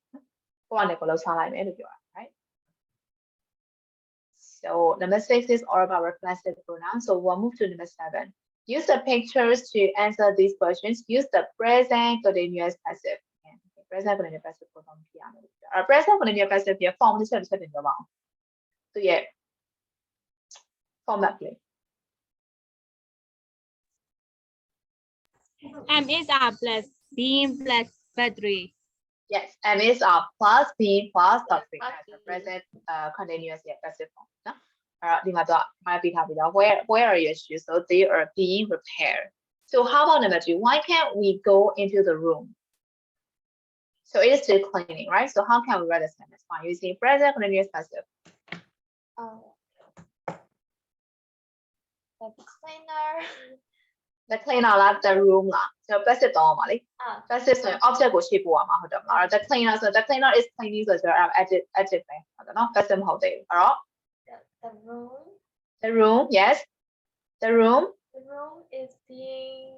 So number 6 is all about reflexive pronouns. So we'll move to number 7. Use the pictures to answer these questions. Use the present continuous passive. present continuous passive form ဖြစ်ရမယ်လို့ပြော present continuous passive ရဲ့ form တစ်ချက်တင်ပြပါအောင်သူရဲ့ format လေး am is are plus being plus battery yes and is plus being plus battery as the present continuous ရဲ့ passive form နော်အဲ့တော့ဒီမှာတော့ထားပြီးတော့ where are your shoes so they are being repaired so how about number 2 why can't we go into the room so it is still cleaning right so how can we write the sentence by using present continuous passive The cleaner the cleaner လား the room လား so passive တော့ပါလေ passive ဆိုရင် object ကိုရှေ့ပို့ရမှာဟုတ်တယ်မလား the cleaner ဆို the cleaner is cleaning ဆိုတော့ adjective ပဲဟုတ်တယ်နော် passive မဟုတ်သေးဘူးအဲ့တော့ the room the room yes the room is being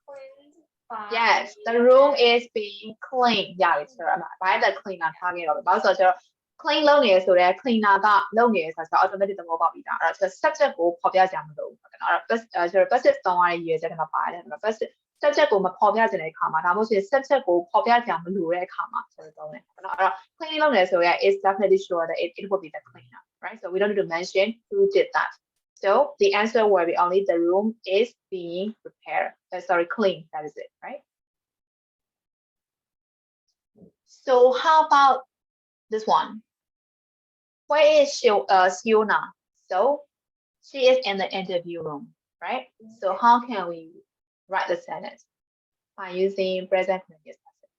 cleaned by yes the room is being cleaned ရတယ်ဆိုတော့ဘာလဲ the cleaner ထားခဲ့တော့ဘာလို့ဆိုတော့ clean လုပ်နေရဆိုတော့ cleaner ကလုပ်နေရဆိုတော့ automatic သဘောပေါက်ပြီးသားအဲ့တော့ subject ကိုဖော်ပြကြမှာမလို့ဟုတ်တယ်နော်အဲ့တော့ passive တောင်းရတဲ့ရည်ရွယ်ချက်ကမှပါတယ်အဲ့တော့ passive subject ကိုမဖော်ပြချင်တဲ့အခါမှာဒါမှမဟုတ် subject ကိုဖော်ပြကြမလို့တဲ့အခါမှာဆိုတော့တောင်းတယ်အဲ့တော့ clean လုပ်နေဆိုရင် is definitely sure that it would be the cleaner right so we don't need to mention who did that so the answer will be only the room is being repaired cleaned that is it right so how about this one where is Siona so she is in the interview room right so how can we write the sentence by using present continuous passive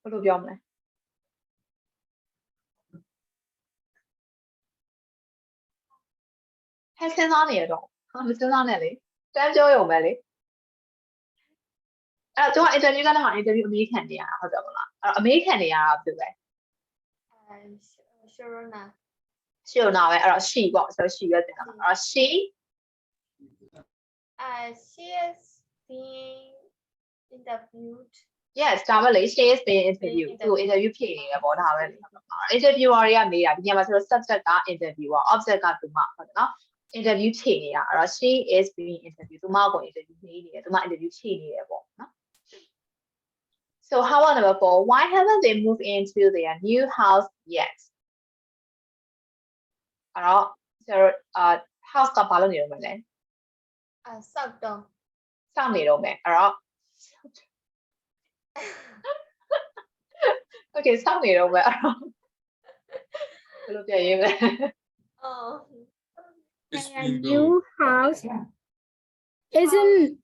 ဘယ်လိုပြောမလဲဟဲ့စဉ်းစားနေရတော့မစဉ်းစားနဲ့လေတန်းပြောရုံပဲလေအဲ့တော့ interview ကတော့ interview အမေးခံနေရတာဟုတ်တယ်မလားအဲ့တော့အမေးခံနေရတာဘယ်လိုလဲ Sharona ရှင်းနာပဲအဲ့တော့ she ပေါ့ဆိုတော့ she ပဲတင်တာအဲ့တော့ she she is being interviewed yes ဒါပဲလေ she is being interviewed သူ interview ဖြေနေတယ်ပေါ့ဒါပဲလေဟုတ်တယ်မလား interviewer တွေကမေးတာဒီညမှာဆိုတော့ subject က interviewer object ကသူမဟုတ်တယ်နော် interview ဖြေနေတာအဲ့တော့ she is being interviewed သူမကို interview နေနေတယ်သူမ interview ဖြေနေတယ်ပေါ့နော် so how about number 4 why haven't they moved into their new house yet အဲ့တော့ so house ကဘာလို့နေတော့မလဲ ဆောက်တော့ စောင့်နေတော့မယ်အဲ့တော့ okay စောင့်နေတော့မယ်အဲ့တော့ဘယ်လိုပြန်ရေးမလဲ oh It's A being new built. house isn't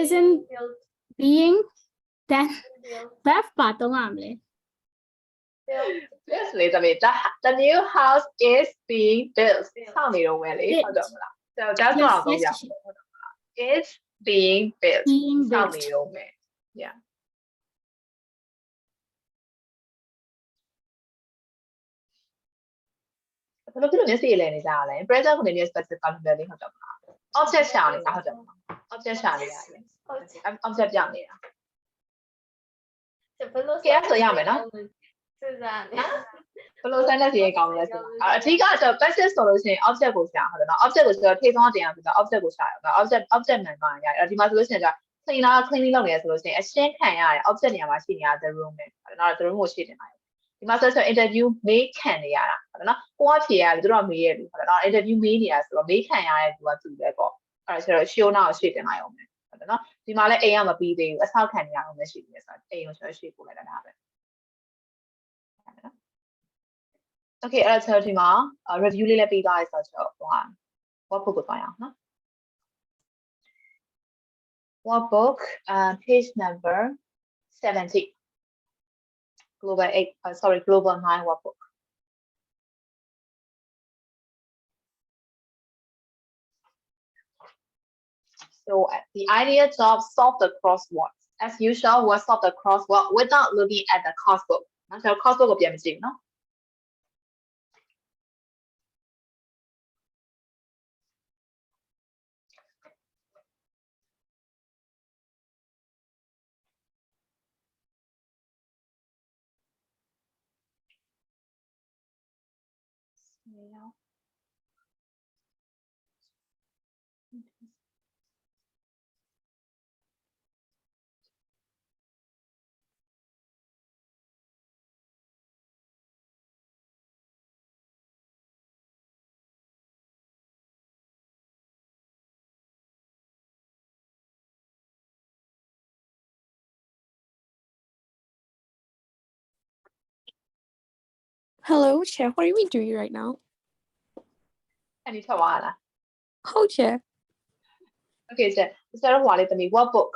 isn't built being then built verb ပါတော့ရမလဲ yes လေသမီး the new house is being built စောင့်နေတော့မယ်လေဟုတ်တယ်မလား so that's what I'm going to it's being built being စောင့် built နေတော့မယ် yeah ဘယ်လိုဖြစ်လို့မျက်စိလဲနေကြရလဲ present continuous passive ကလည်းပဲလေဟုတ်တယ်မလား object ရှာနေတာဟုတ်တယ်မလား object ရှာနေရတယ် object ပြောင်းနေတာ ဘယ်လို ကဲဆိုရမယ်နော် စဉ်းစားနေ ဘယ်လို sentence ရေးကောင်းလဲဆိုတာအဓိကဆို passive ဆိုလို့ရှိရင် object ကိုရှာဟုတ်တယ်နော် object ကိုဆိုတော့ထိသွားတင်ရဆိုတော့ object ကိုရှာရအောင် object မှန်မှန်ရတယ်ဒီမှာဆိုလို့ရှိရင်ကျ cleaner cleaning လုပ်နေရဆိုလို့ရှိရင်အရှင်းခံရတယ် object နေရာမှာရှိနေတာ the room နဲ့ဟုတ်တယ်နော် the room ကိုရှင်းတင်လိုက်ဒီမှာဆို interview မေးခံနေရတာဟုတ်တယ်နော်ကိုကဖြေရတယ်သူတို့ကမေးရပြီဟုတ်တယ်နော် interview မေးနေရဆိုတော့မေးခံရတဲ့သူကသူပဲပေါ့အဲ့ဒါဆိုတော့ show now ကိုရှင်းတင်လိုက်အောင်မယ်ဟုတ်တယ်နော်ဒီမှာလည်းအိမ်ကမပြီးသေးဘူးအဆောက်ခံနေရအောင်မရှိဘူးဆိုတော့အိမ်ကိုရှင်းပို့လိုက်တာပဲ okay အဲ့ဒါဆိုဒီမှာ review လေးလည်းပြီးသွားပြီဆိုတော့ဟို workbook ကိုသွားရအောင်နော် workbook page number 70 global 9 workbook so the idea job solve the crossword as usual we'll solve the crossword without looking at the crossbook နော်ဆိုတော့ crossbook ကိုပြန်မကြည့်ဘူးနော် you know Hello, Chair. What are we doing right now? အဲ့ဒီထွက်သွားလား Oh, Chair. Okay ကျဆရာတို့ဟိုလေးတမီ workbook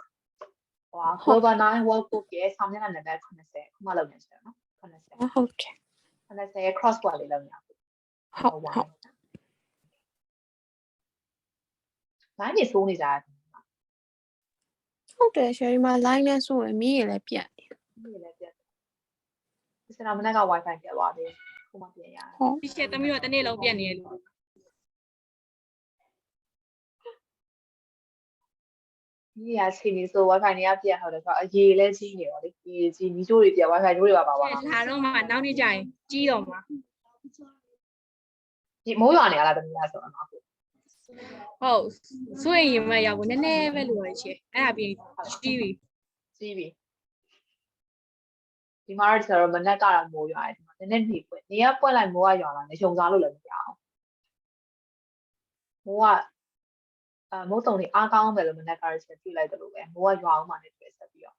ဟို global 9 workbook ရဲ့ဆောင်းမျက်နှာနံပါတ်80ခုမှလုပ်နေတယ်နော်80 Okay. 80ရဲ့ crossword လေးလုပ်နေအောင် How? ဘာနေစိုးနေကြတယ် ဟုတ်တယ် Chair ဒီမှာ line နဲ့ဆိုရင်မီးရလည်းပြတ်နေ ဒီလည်းပြတ်ဆရာမနေ့က wifi ပြတ်သွားတယ်ခုမှပြင်ရတယ် ဟုတ် တီချာသမီးတို့တနေ့လုံးပြတ်နေတယ်လို့ ဒီရချင်းနေဆို wifi နေရပြတ်ဟုတ်တယ်ဆိုတော့အရေးလဲကြီးနေတော့လေဒီကြီးမီးချိုးတွေပြတ် wifi ချိုးတွေပါပါသွား လာတော့မှနောက်နေ့ကျရင်ကြီးတော့မှာ ဒီမိုးရွာနေရလားတမီးလားဆိုတော့အခု ဟုတ်ဆိုရင်မရောက်ဘူးနည်းနည်းပဲလိုရချေအဲ့ဒါပြီးကြီးပြီ ကြီးပြီဒီမှာတော့ဆရာတို့မနေ့ကတော့မိုးရွာတယ်ဒီမှာနည်းနည်းနေပွင့်နေရပွင့်လိုက်မိုးကရွာလာနေရှုံစားလို့လည်းမရအောင်မိုးကမိုးတုံနေအားကောင်းမယ်လို့မနေ့ကတော့ဆရာတွေ့လိုက်တယ်လို့ပဲမိုးကရွာအောင်မှလည်းတွေ့ဆက်ပြီးတော့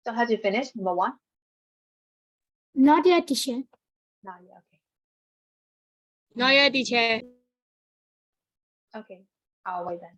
So have you finished number 1? Not yet, teacher. No, yeah, okay. နောက်ရ teacher Okay, I'll wait then.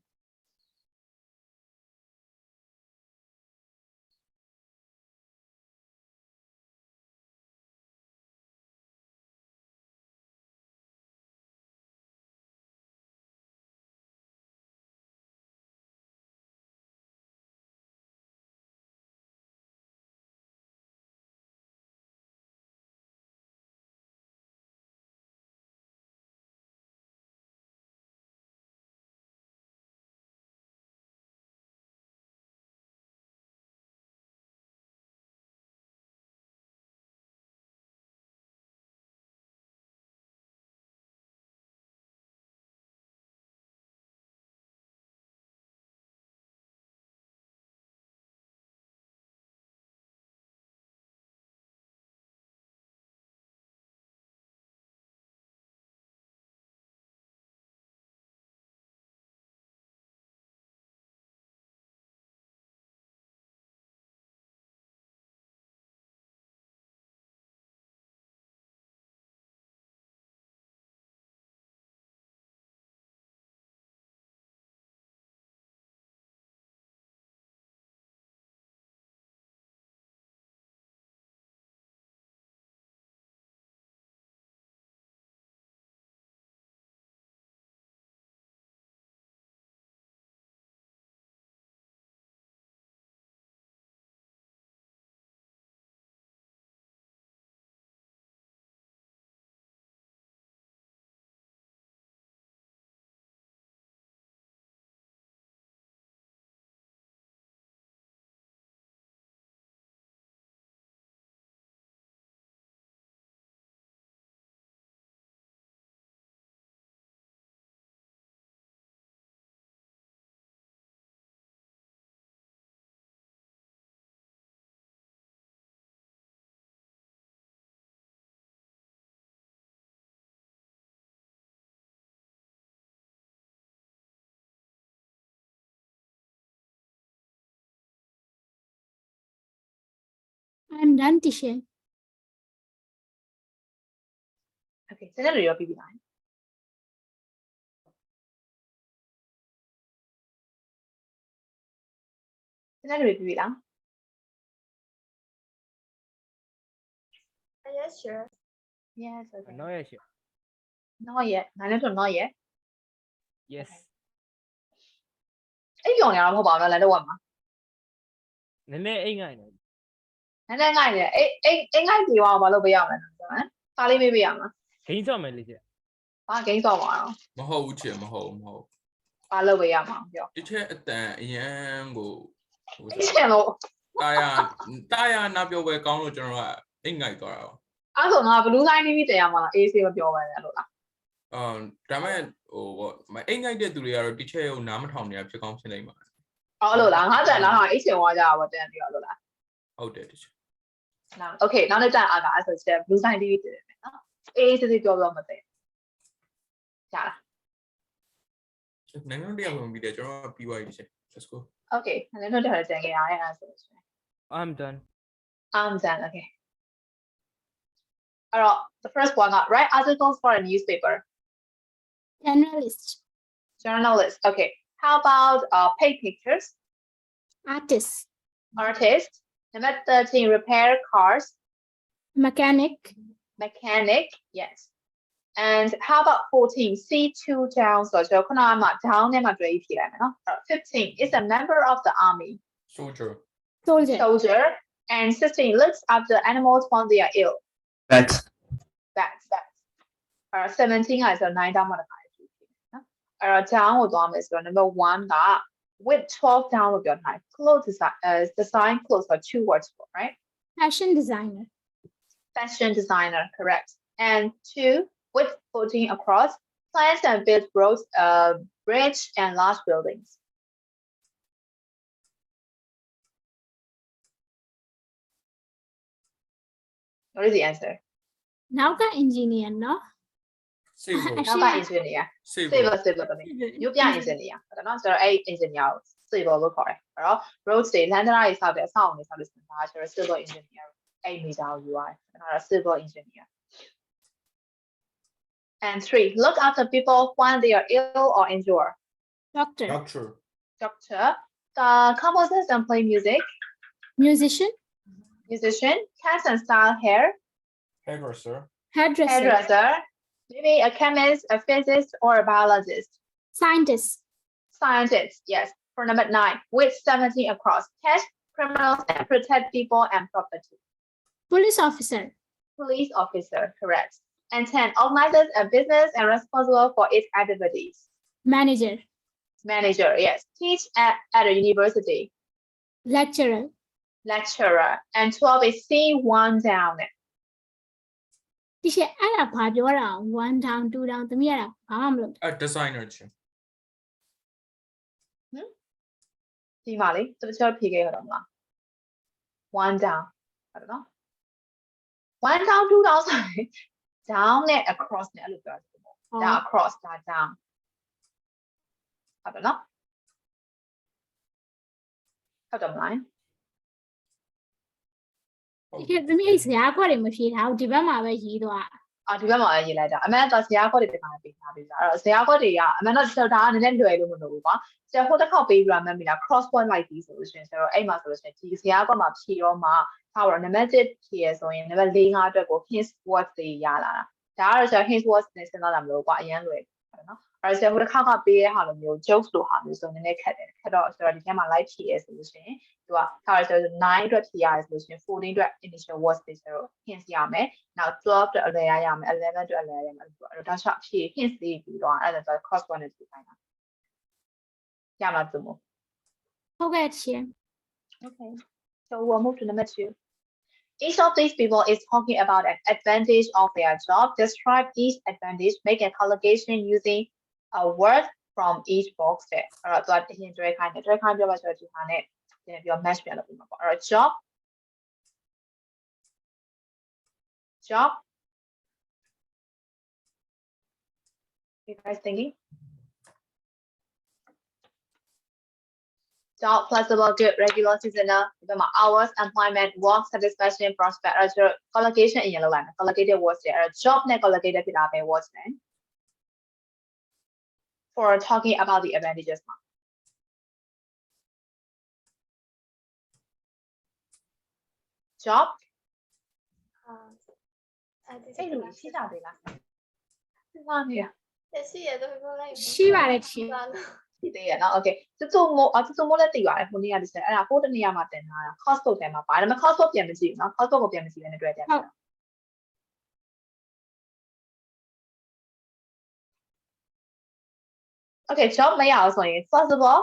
I'm done, teacher. Okay, so now you're BB line. So now you're BB line. Yes, sure. Yes, okay. နောက်ရရှင် Not yet. Not yet. yes အဲ့ကြောင်ရတော့မဟုတ်ပါဘူးလားတော့မှာ နည်းနည်းအိတ်ငိုင်းနေ နည်းနည်းငိုက်နေအိမ်ငိုက်ပြေအောင်မလုပ်ပေးရမလားဟမ်စားလေးမေးပေးရမလား ဂိမ်းစော့မယ်လေရှင် ဘာဂိမ်းဆော့ပါတော့ မဟုတ်ဘူးချင်မဟုတ် ဘာလုပ်ပေးရမှာပြော တချက်အတန်အရန်ကိုဟို အရှင်လို့ တာယာနာပြောပွဲကောင်းလို့ကျွန်တော်ကအိတ်ငိုက်သွားတာ အဲ့ဆိုငါဘလူးဆိုင်နေပြီတင်ရမှာလားအေးဆေးမပြောပါနဲ့လို့လား ဒါမဲ့ဟိုအိတ်ငိုက်တဲ့သူတွေကတော့တချက်ရုံနားမထောင်နေတာဖြစ်ကောင်းဖြစ်နေမှာ အော်လို့လားငါတန်လားဟာအိတ်ရှင်ဝါကြတာပေါ့တန်ပြီးတော့လို့လား ဟုတ်တယ်တချက် နော်โอเคနောက်နေ့တန်အားကအဲ့ဆိုချက်ဘလူးဆိုင်တီးတင်မယ်နော်အေးဆေးဆေးပြောမသိရလား နိုင်ငံတရားဝင်ပြီးတယ်ကျွန်တော်ပြီးသွားပြီတချက် let's go okay လည်းတော့တယ်တန်ကြရတဲ့အဲ့ဆို I'm done I'm done okay အဲ့တော့ the first one write articles for a newspaper Journalist, journalist okay how about paint pictures artist, artist number 13 repair cars mechanic, mechanic yes and how about 14 see two down ဆိုတော့ခုနကမှ down နဲ့မှတွဲပြီးဖြေလိုက်မယ်နော်15 is a member of the army soldier soldier, soldier and 16 looks after animals when they are ill Bats. that's 17 ကဆိုတော့9 down မှာတခါဖြေနော်အဲ့တော့ down ကိုသွားမယ်ဆိုတော့ number 1က with 12 down လို့ပြောထားတယ် clothes design clothes for 2 words for right fashion designer, fashion designer correct and 2 with 14 across plans and build roads bridge and large buildings what is the answer now got engineer, no? civil နောက်က engineer civil civil ကမြို့ပြ engineer ဟုတ်တယ်နော်ဆိုတော့အဲ့ engineer ကို civil လို့ခေါ်တယ်အဲ့တော့ roads တွေလမ်းတရားတွေဆောက်တဲ့အဆောက်အအုံတွေဆောက်လို့ဆိုတာကျတော့ civil engineer အဲ့ဒီကြောင့်ယူရတယ်အဲ့ဒါ civil engineer and 3 look after people when they are ill or injured doctor, Doctor. doctor composers and play music musician, musician cast and style hair Hairdresser. hairdresser, hairdresser maybe a chemist a physicist or a biologist scientist, scientist yes for number 9 with 17 across catch criminals and protect people and property police officer, police officer correct and 10 organizes a business and responsible for its activities manager, manager yes teach at a university lecturer, lecturer and 12 is see one down ဒီချက်အဲ့ဒါဘာပြောတာ 1 down 2 down သမီးရတာဘာမှမလုပ် A designer. ဒီမှာလေတချို့ဖြေခဲ့ရတော့မလား one down ဟုတ်တယ်နော် one down 2 down ဆိုရင် down နဲ့ across နဲ့အဲ့လိုပြောတယ်ပေါ့ဒါ across ဒါ down ဟုတ်တယ်နော်ဟုတ်တယ်မလား ဒီချက်သမီးအဲ့ဇာတ်ခွက်တွေမဖြေထားဘူးဒီဘက်မှာပဲရေးသွား ဒီဘက်မှာရေးလိုက်တာအမှန်တော့ဇရာခွက်တွေတခါပေးထားပေးတာအဲ့တော့ဇရာခွက်တွေကအမှန်တော့ဒါကနည်းနည်းလွယ်လို့မလို့ဘူးကွာဆရာဟိုတစ်ခေါက်ပေးပြီးတော့မှတ်မိလား cross point လိုက်ပြီးဆိုလို့ရှိရင်ဆရာတို့အဲ့မှာဆိုလို့ရှိရင်ဒီဇရာခွက်မှာဖြေတော့မှထားတော့ name 1ဖြေရဆိုရင် name 4 5အတွက်ကို hint words တွေရလာတာဒါကတော့ဆရာ hint words နဲ့စဉ်းစားတာမလို့ကွာအရင်လွယ်ဟုတ်နော်အဲ့တော့ဆရာဟိုတစ်ခေါက်ကပေးတဲ့ဟာလိုမျိုး jokes လိုဟာမျိုးဆိုနည်းနည်းခက်တယ်ခက်တော့ဆရာဒီထဲမှာ like ဖြေရဆိုလို့ရှိရင်သူကထားရဆို9အတွက်ဖြေရတယ်ဆိုလို့ရှိရင်14အတွက် initial words တွေဆရာတို့ hint ရမယ်နောက်12အတွက်အလဲရရမယ်11အတွက်အလဲရမယ်အဲ့တော့ဒါချက်ဖြေ hint လေးပြီးတော့အဲ့ဒါဆို cross point နဲ့ဖြေခိုင်းတာရမှာသူမို့ ဟုတ်ကဲ့ရှင် Okay, so we'll move to number 2. Each of these people is talking about an advantage of their job. Describe each advantage. Make a collocation using a word from each box there. Alright, so I think enjoy kind of then your match me. Alright, job. Job. You guys thinking? Job, flexible, good, regular, seasonal, hours, employment, work, satisfaction, prospect, collocation in yellow line, collocated words there. Job ne collocated words then. For talking about the advantages. Job. Hey, Louis, she's out there. Yeah. ရှိရတော့ပြောလိုက် ရှိပါတယ်ရှင် ဒီတည်းရနော် okay တူတူမိုးလည်းသိပါတယ်ခုနေ့ကဒီစက်အဲ့ဒါဟိုတနေရာမှာတင်ထားတာ cost book ထဲမှာပါတယ်ဒါပေမဲ့ cost book ပြန်မကြည့်ဘူးနော် cost book ကိုပြန်မကြည့်ဘဲနဲ့တွေ့ကြတယ် ဟုတ် okay job မရအောင်ဆိုရင် flexible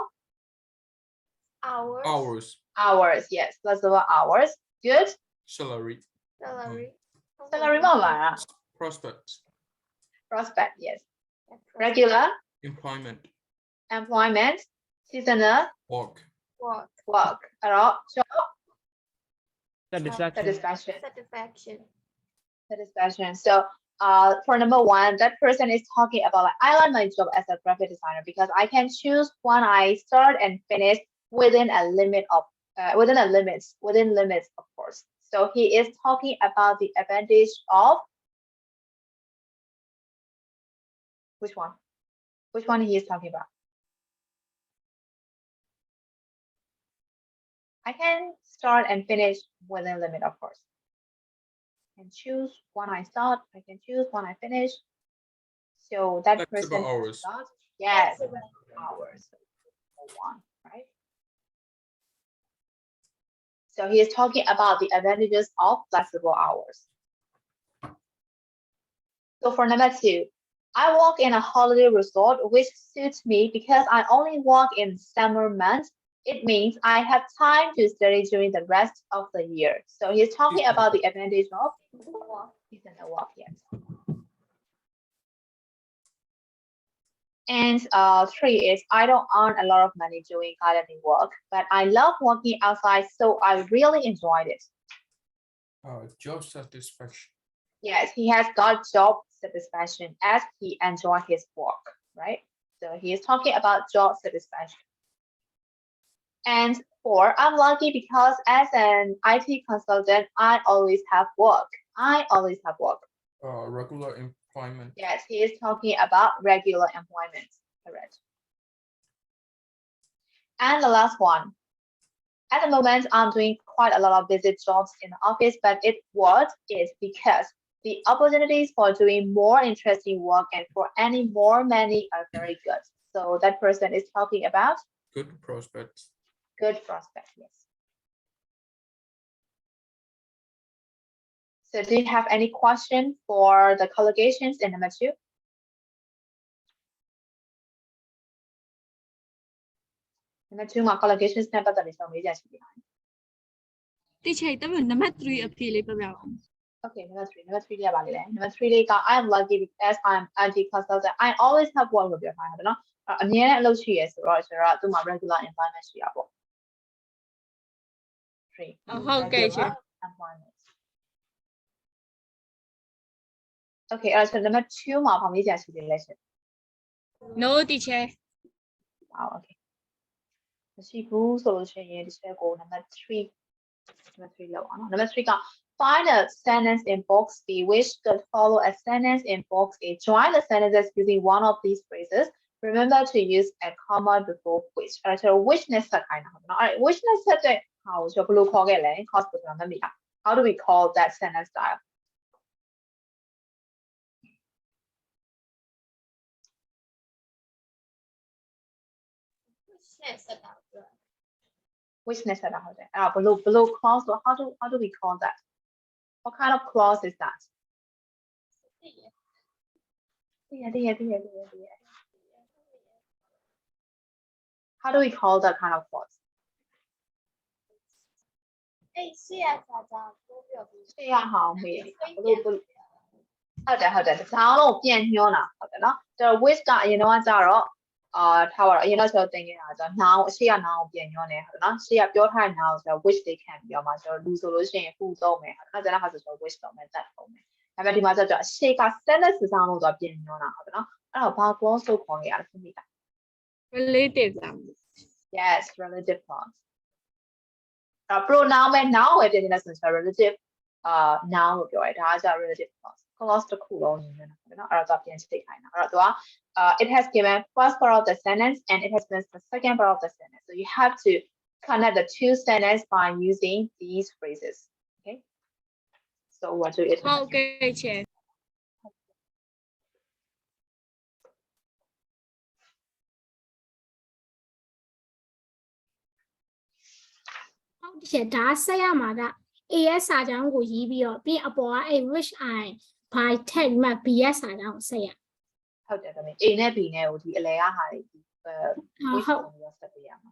hours Hours. hours yes flexible hours good Salary. salary salary မပါလား Prospects. prospect yes regular Employment. employment seasonal Work. work အဲ့တော့ job Satisfaction. satisfaction so for number 1 that person is talking about like, I like my job as a graphic designer because I can choose when I start and finish within a limit of within limits of course so he is talking about the advantage of which one he is talking about I can start and finish within limit of course can choose when I start, I can choose when I finish. So that Flexible person hours. starts, yes, hours. One, right? So he is talking about the advantages of flexible hours. So for number 2, I work in a holiday resort which suits me because I only work in summer months. It means I have time to study during the rest of the year. So he's talking about the advantage of work, yes. And 3 is I don't earn a lot of money doing gardening work, but I love working outside, so I really enjoyed it. Job satisfaction. Yes, he has got job satisfaction as he enjoys his work, right? So he is talking about job satisfaction. And 4, I'm lucky because as an IT consultant, I always have work. I always have work. Regular employment. Yes, he is talking about regular employment. Correct. And the last one. At the moment, I'm doing quite a lot of busy jobs in the office, but it's because the opportunities for doing more interesting work and for earning more money are very good. So that person is talking about Good prospects. good prospects, yes. So do you have any question for the collocations in number 2? Number 2မှာ collocations နဲ့ပတ်သက်ပြီးဆုံးမေးကြရှိတယ် teacher တမန်နံပါတ်3အဖြေလေးပြပြပါဦး Okay, number 3 လေးကပါလေ number 3 လေးက I am lucky because I am IT consultant. I always have work လို့ပြောထားတယ်เนาะအမြဲတမ်းအလုပ်ရှိရဆိုတော့သူ့မှာ regular employment ရှိတာပေါ့ 3 ဟုတ်ကဲ့ရှင် employment. Okay, အဲ့ဒါဆို number 2မှာဖောင်မေးကြရှိတယ်လဲရှင် no teacher Wow, okay. မရှိဘူးဆိုလို့ရှိရင်ဒီချက်ကို number 3လောက်အောင်နော် number 3က find a sentence in box B which could follow a sentence in box A. Join the sentences using one of these phrases. Remember to use a comma before which. အဲ့ဒါဆို which နဲ့ဆက်ခိုင်းတာဟုတ်နော်အဲ့ which နဲ့ဆက်တဲ့ဟာကိုကျွန်တော်ဘယ်လိုခေါ်ခဲ့လဲ cause ကိုကျွန်တော်မသိတာ How do we call that sentence style? Which နဲ့ဆက်တာဟုတ်တယ်အဲ့ဒါဘယ်လို clause ဆို how do we call that? What kind of clause is that? သိရ How do we call that kind of clause? ရှေ့ရဟောင်းမေးဘယ်လိုဟုတ်တယ်တစားလုံးပြန်ညွှန်းတာဟုတ်တယ်နော်ကျတော့ which ကအရင်တော့ကြတော့ထားပါတော့အရင်တော့ကျွန်တော်သင်ခဲ့တာဆိုတော့ noun အရှိက noun ကိုပြန်ညွှန်းတယ်ဟုတ်တယ်နော်ရှေ့ကပြောထားတဲ့ noun ဆိုတော့ which တွေခံပြီးတော့မှကျွန်တော်လူဆိုလို့ရှိရင် who သုံးမယ်ဟုတ်တယ်နော်ကျန်တဲ့ဟာဆိုကျွန်တော် which သုံးမယ် that သုံးမယ်ဒါပေမဲ့ဒီမှာကျတော့အရှိက sentence စားလုံးဆိုတော့ပြန်ညွှန်းတာဟုတ်တယ်နော်အဲ့တော့ဘာ clause လို့ခေါ်ရလဲသိပြီလား relative လား Yes, relative clause. Pronoun ပဲ noun ပဲပြင်နေလဲဆိုရင် relative noun လို့ပြောရဲဒါကကြာ relative clause. Clause တစ်ခုလုံးနေနေတာပေါ့နော်အဲ့တော့ပြန်ချိန်ခိုင်းတာအဲ့တော့သူကit has given first part of the sentence and it has missed the second part of the sentence. So you have to connect the two sentences by using these phrases. Okay. So what do you ဟုတ်ကဲ့ chair ဟုတ်ဒီချက်ဒါဆက်ရမှာက AS စာကြောင်းကိုရေးပြီးတော့ပြီးအပေါ်ကအဲ့ which I by tag မှာ BS စာကြောင်းကိုဆက်ရ ဟုတ်တယ်ဒါပေမဲ့ A နဲ့ B နဲ့ကိုဒီအလဲကဟာတွေဟုတ် ကိုဆက်ပေးရမှာ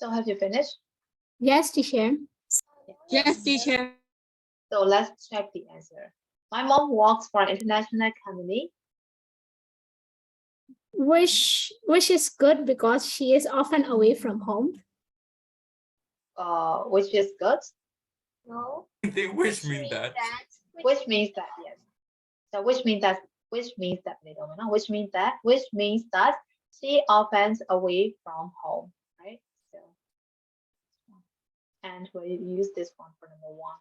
So have you finished? Yes, teacher. Yes, teacher. So let's check the answer. My mom works for an international company. Which is good because she is often away from home. Which is good. No. They wish mean that. Which means that, yes. So which means that she often away from home, right? So, and we use this one for number one.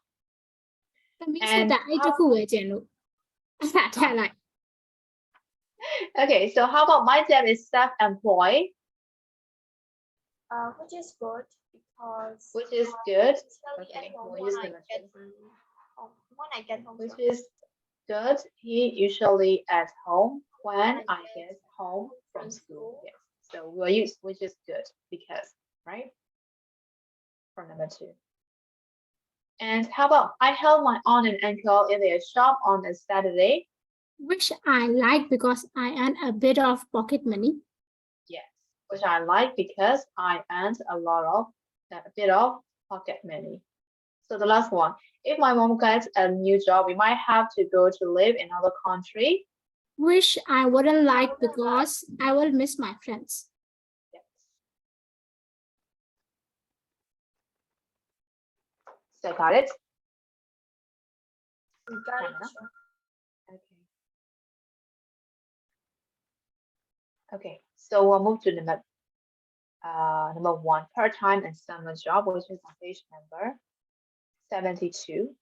သမီးဆက်တာအဲ့တစ်ခုပဲကျန်လို့အဲ့ဒါထက်လိုက် Okay, so how about my dad is self-employed, Which is good because which is good, usually Okay, at home we'll when use I the get machine. home, when I get home which from is good. He usually at home when I get home from school. Yes. So we'll use which is good because, right? For number two. And how about I help my aunt and uncle in their shop on a Saturday? which I like because I earn a bit of pocket money. Yes. Which I like because I earn a bit of pocket money. So the last one, if my mom gets a new job, we might have to go to live in another country. Which I wouldn't like because I will miss my friends. Yes. So got it? we got it. Anna? Okay. Okay, so we'll move to number one, part-time and summer job, which is on page number 72.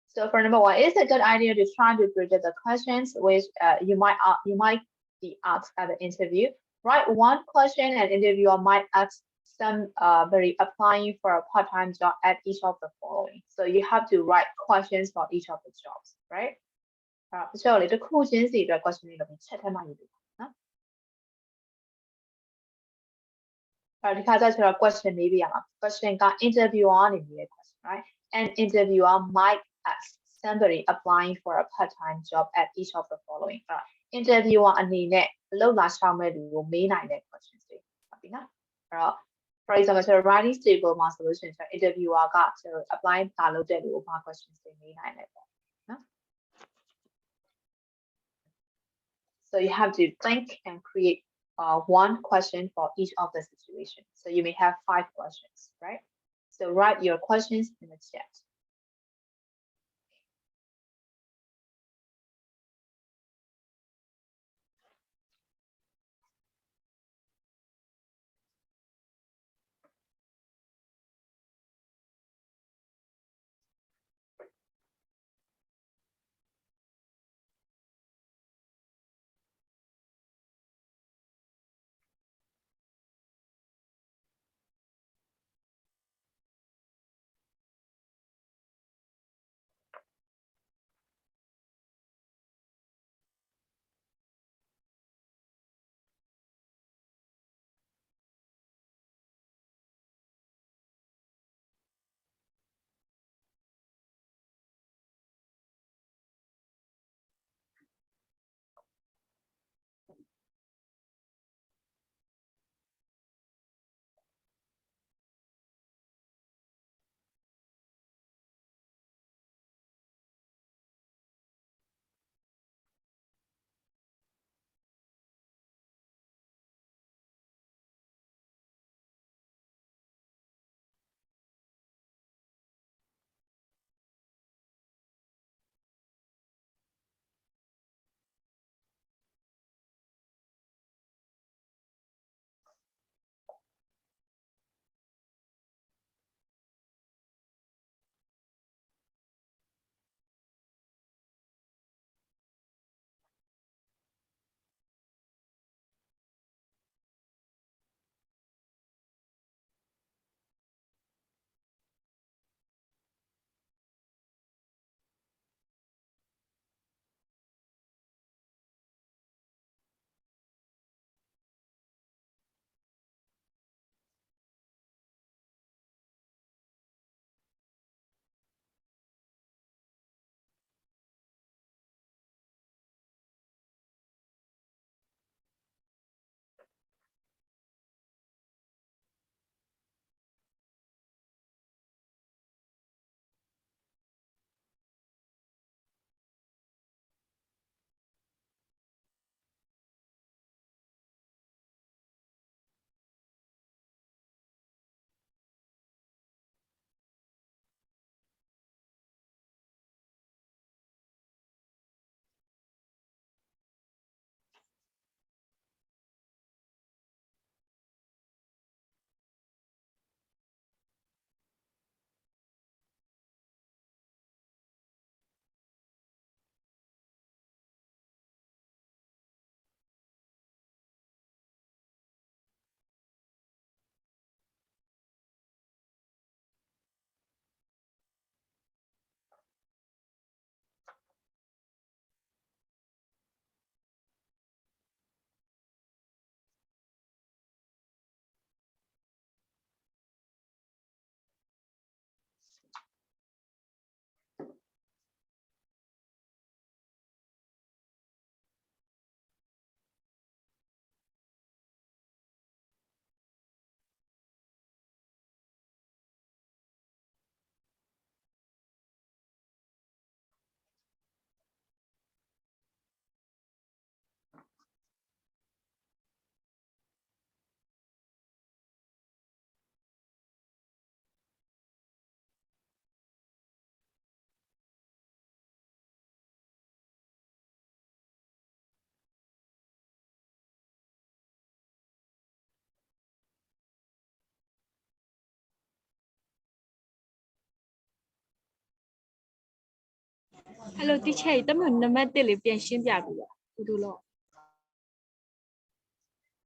So for number one, it's a good idea to try to predict the questions which you might be asked at the interview. Write one question and interviewer might ask some very applying for a part-time job at each of the following. So you have to write questions for each of the jobs, right? အဲ့တော့တစ်ခုချင်းစီအတွက် question တွေတော့ချက်ထဲမှာရေးပေးပါနော်အဲ့ဒီခါကျတော့ question မေးပြရမှာ question က interviewer အနေနဲ့ question, right? An interviewer might ask somebody applying for a part-time job at each of the following. Interviewer အနေနဲ့အလုပ်လာရှောက်မဲ့လူကိုမေးနိုင်တဲ့ questions တွေဟုတ်ပြီနော်အဲ့တော့ for example ကျွန်တော် writing stable မှာဆိုလို့ရှိရင်ကျွန်တော် interviewer ကကျွန်တော် apply လာလုပ်တဲ့လူကိုဘာ questions တွေမေးနိုင်လဲပေါ့နော် So you have to think and create one question for each of the situations. So you may have 5 questions, right? So write your questions in the chat. Hello teacher တမျိုးနံပါတ်1လေးပြန်ရှင်းပြပေးပါဘယ်လိုလဲ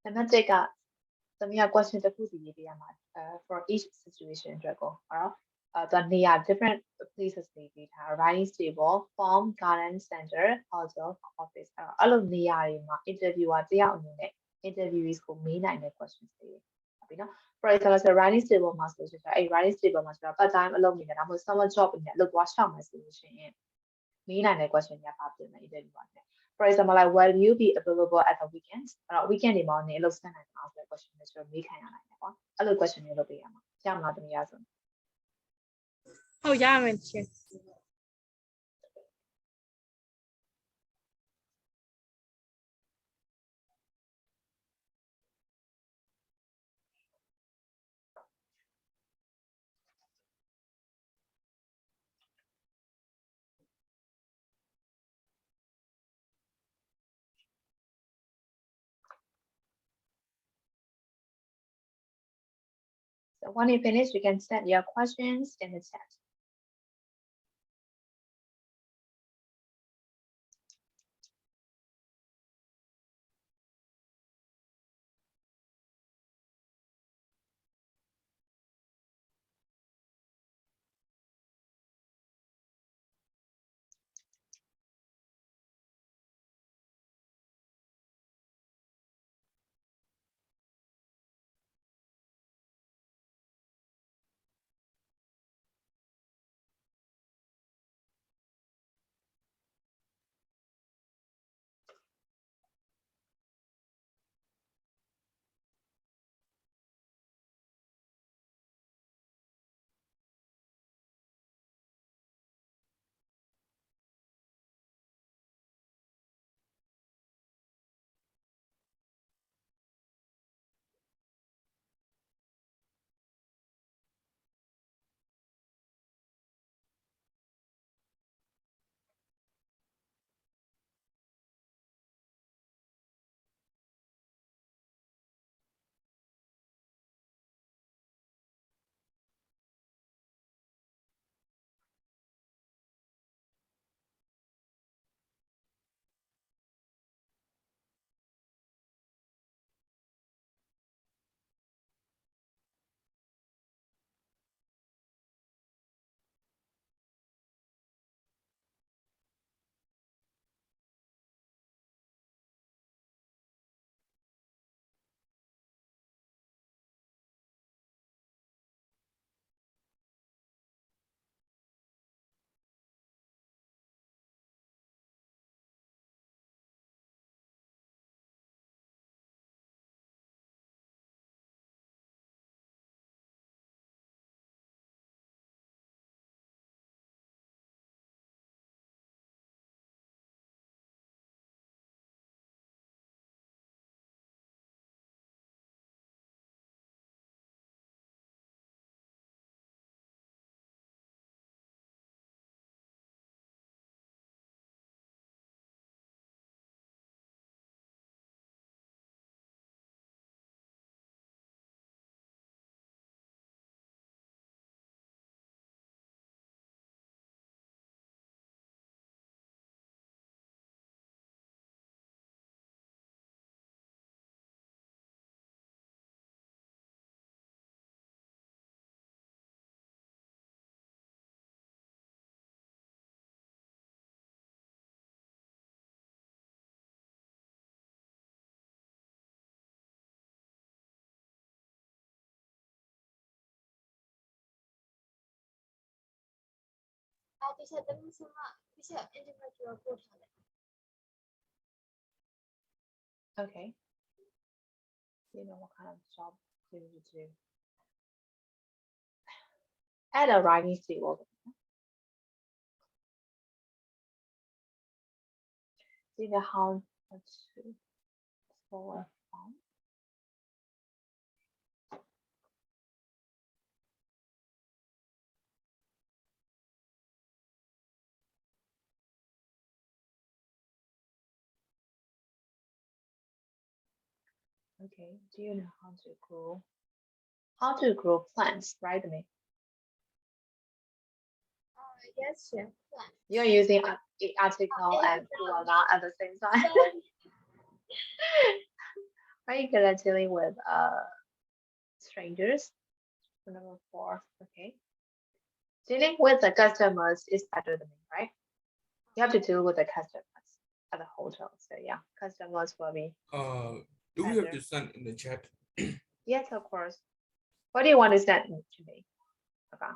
Number 1ကသမီးက question တစ်ခုစီရေးပေးရမှာfor each situation အတွက်ကိုသူကနေရာ different places နေပေးထား writing table farm garden center hotel office အဲ့လိုနေရာတွေမှာ interviewer တယောက်အနေနဲ့ interviewees ကိုမေးနိုင်တဲ့ questions တွေဟုတ်ပြီနော် for example writing table မှာဆိုရင်အဲ့ writing table မှာကျွန်တော် part time အလုပ်နေတာဒါမှမဟုတ် summer job နဲ့အလုပ်သွားရှောက်မယ်ဆိုလို့ရှိရင်မေးနိုင်တဲ့ question တွေကပါပြင်မယ် interviewer နဲ့ for example like will you be available at the weekends အဲ့တော့ weekend တွေမှာနေအလုပ်ဆင်းနိုင်မှာဆိုတဲ့ question တွေကျွန်တော်မေးခံရနိုင်တယ်ကွာအဲ့လို question တွေလုပ်ပေးရမှာရမလားတမီးရဆို ဟုတ်ရမယ် teacher So when you finish, you can send your questions in the chat. teacher တမီးစမ teacher individual ပို့ထားတယ် Okay. You know what kind of job do you do? Add a writing table. See the how to for form. Okay, do you know how to grow plants, right? Me. Yes, chef. You're using article and plural noun at the same time. Are you good at dealing with strangers? Number 4. Okay. Dealing with the customers is better than me, right? You have to deal with the customers at the hotel. So yeah, customers will be. Do we have Better. to send in the chat? Yes, of course. What do you want to send to me? Okay.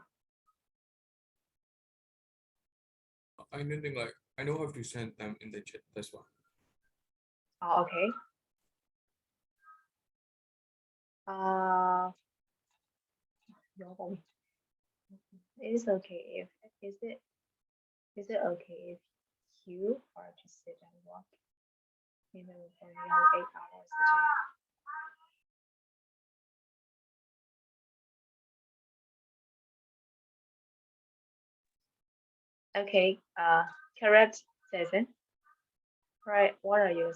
I don't think like I don't have to send them in the chat. That's why. Oh, okay. No. It is okay if is it okay if you are to sit and work even for 8 hours a day? Okay, correct, Jason. Right, what are your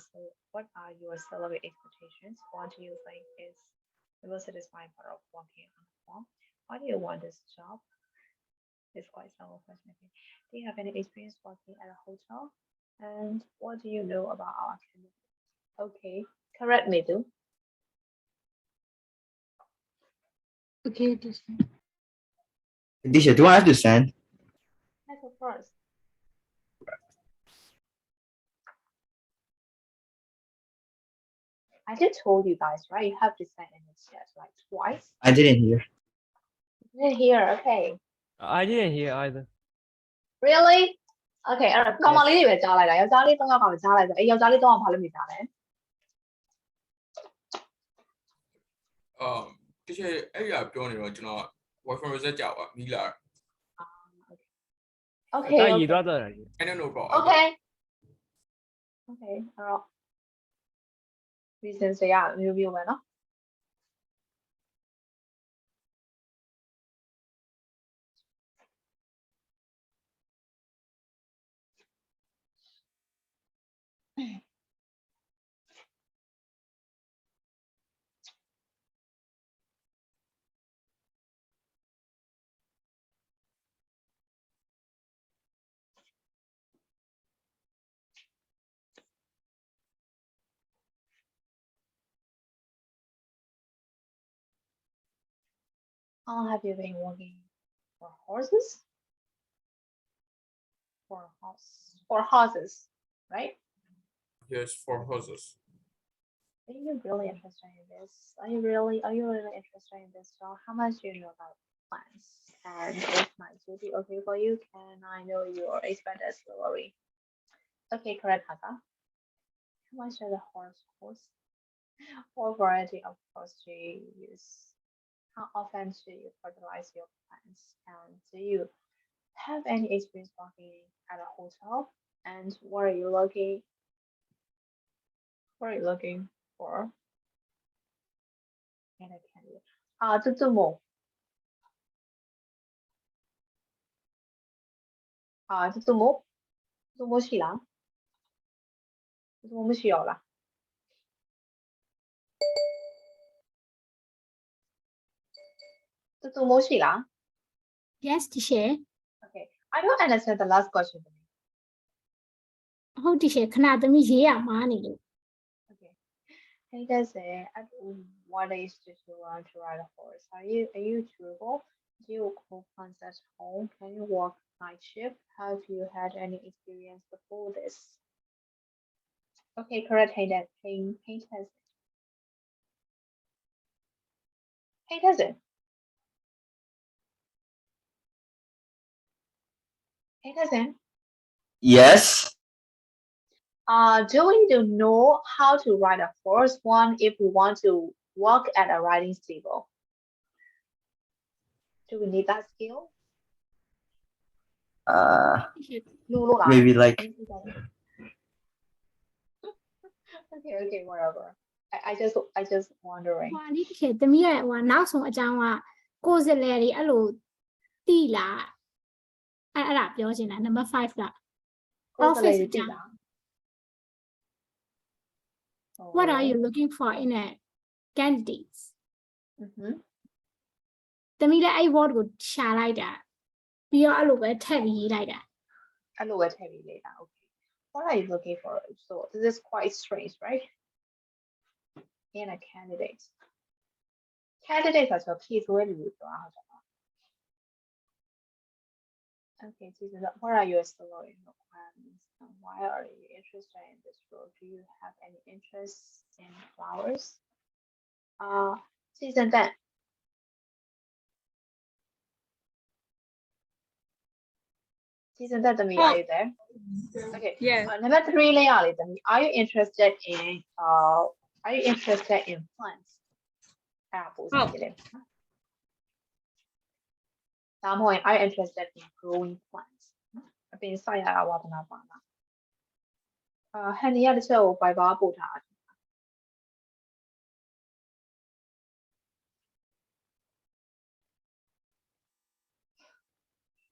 salary expectations? What do you think is the most satisfying part of working on the farm? Why do you want this job? It's quite simple question. Do you have any experience working at a hotel? And what do you know about our candidate? Okay, correct, Midu. Okay, teacher. Teacher, do I have to send? Yes, of course. I just told you guys, right? You have to send in the chat like twice. I didn't hear. Didn't hear, okay. I didn't hear either. Really? Okay, အဲ့တော့ကောင်မလေးတွေပဲကြားလိုက်တာယောက်ျားလေး၃ယောက်ကပဲကြားလိုက်ဆိုအေးယောက်ျားလေး၃ယောက်ဘာလို့မကြားလဲ တကယ်အဲ့ရပြောနေတော့ကျွန်တော် wifi reset ကြောက်ပါမိလာ Okay တာ okay ရည်သွားတော့တယ် I don't know about Okay အဲ့တော့ reason တွေကမျိုးမျိုးပဲเนาะ How long have you been working for horses? For horses, right? yes for horses. Are you really interested in this? Are you really interested in this job? How much do you know about plants? And if my duty okay for you, can I know your expected salary? Okay, correct, Hata. How much does a horse cost? What variety of horse do you use? How often do you fertilize your plants? And do you have any experience working at a hotel? And what are you looking for in a candidate? 这字母ရှိလား 这字母မရှိရောလား 这字母ရှိလား Yes teacher Okay, I don't understand the last question. ဟုတ် teacher ခဏသမီးရေးရမှားနေလို့ Okay. Hey guys, at what age did you learn to ride a horse? Are you durable? Do you cook plants at home? Can you work night shift? Have you had any experience before this? Okay, correct. Hey, that hey, test. Hey, test it. Hey, test it. Yes. Do we know how to ride a horse? One, if we want to work at a riding stable. Do we need that skill? No, Maybe like Okay, whatever. I just wondering. ဟွာလေး teacher သမီးရဲ့ဟွာနောက်ဆုံးအကြောင်းကကိုယ်စလဲတွေအဲ့လိုတိလားအဲ့ဒါပြောချင်တာ number 5 က office အကြောင်း What are you looking for in a candidates? သမီးလည်းအဲ့ word ကိုရှာလိုက်တာ ပြီးတော့အဲ့လိုပဲထည့်ပြီးရေးလိုက်တာ အဲ့လိုပဲထည့်ပြီးလေ့တာ okay what are you looking for so this is quite strange right in a candidate ဆိုတော့ဖြည့်ဆွဲလူတွေပြောတာဟုတ်တယ် okay Jesus what are your salary requirements and why are you interested in this role do you have any interest in flowers season 10 season 10 Demi, are you there okay Yes. number 3 လေးရလေ Demi are you interested in plants အဲ့ဒါပို့စီတယ်ဒါမှမဟုတ် are you interested in growing plants အပင်စိုက်ရတာဝါသနာပါလားဟန်နီရတစ်ချက်ကို Viber ပို့ထားတယ်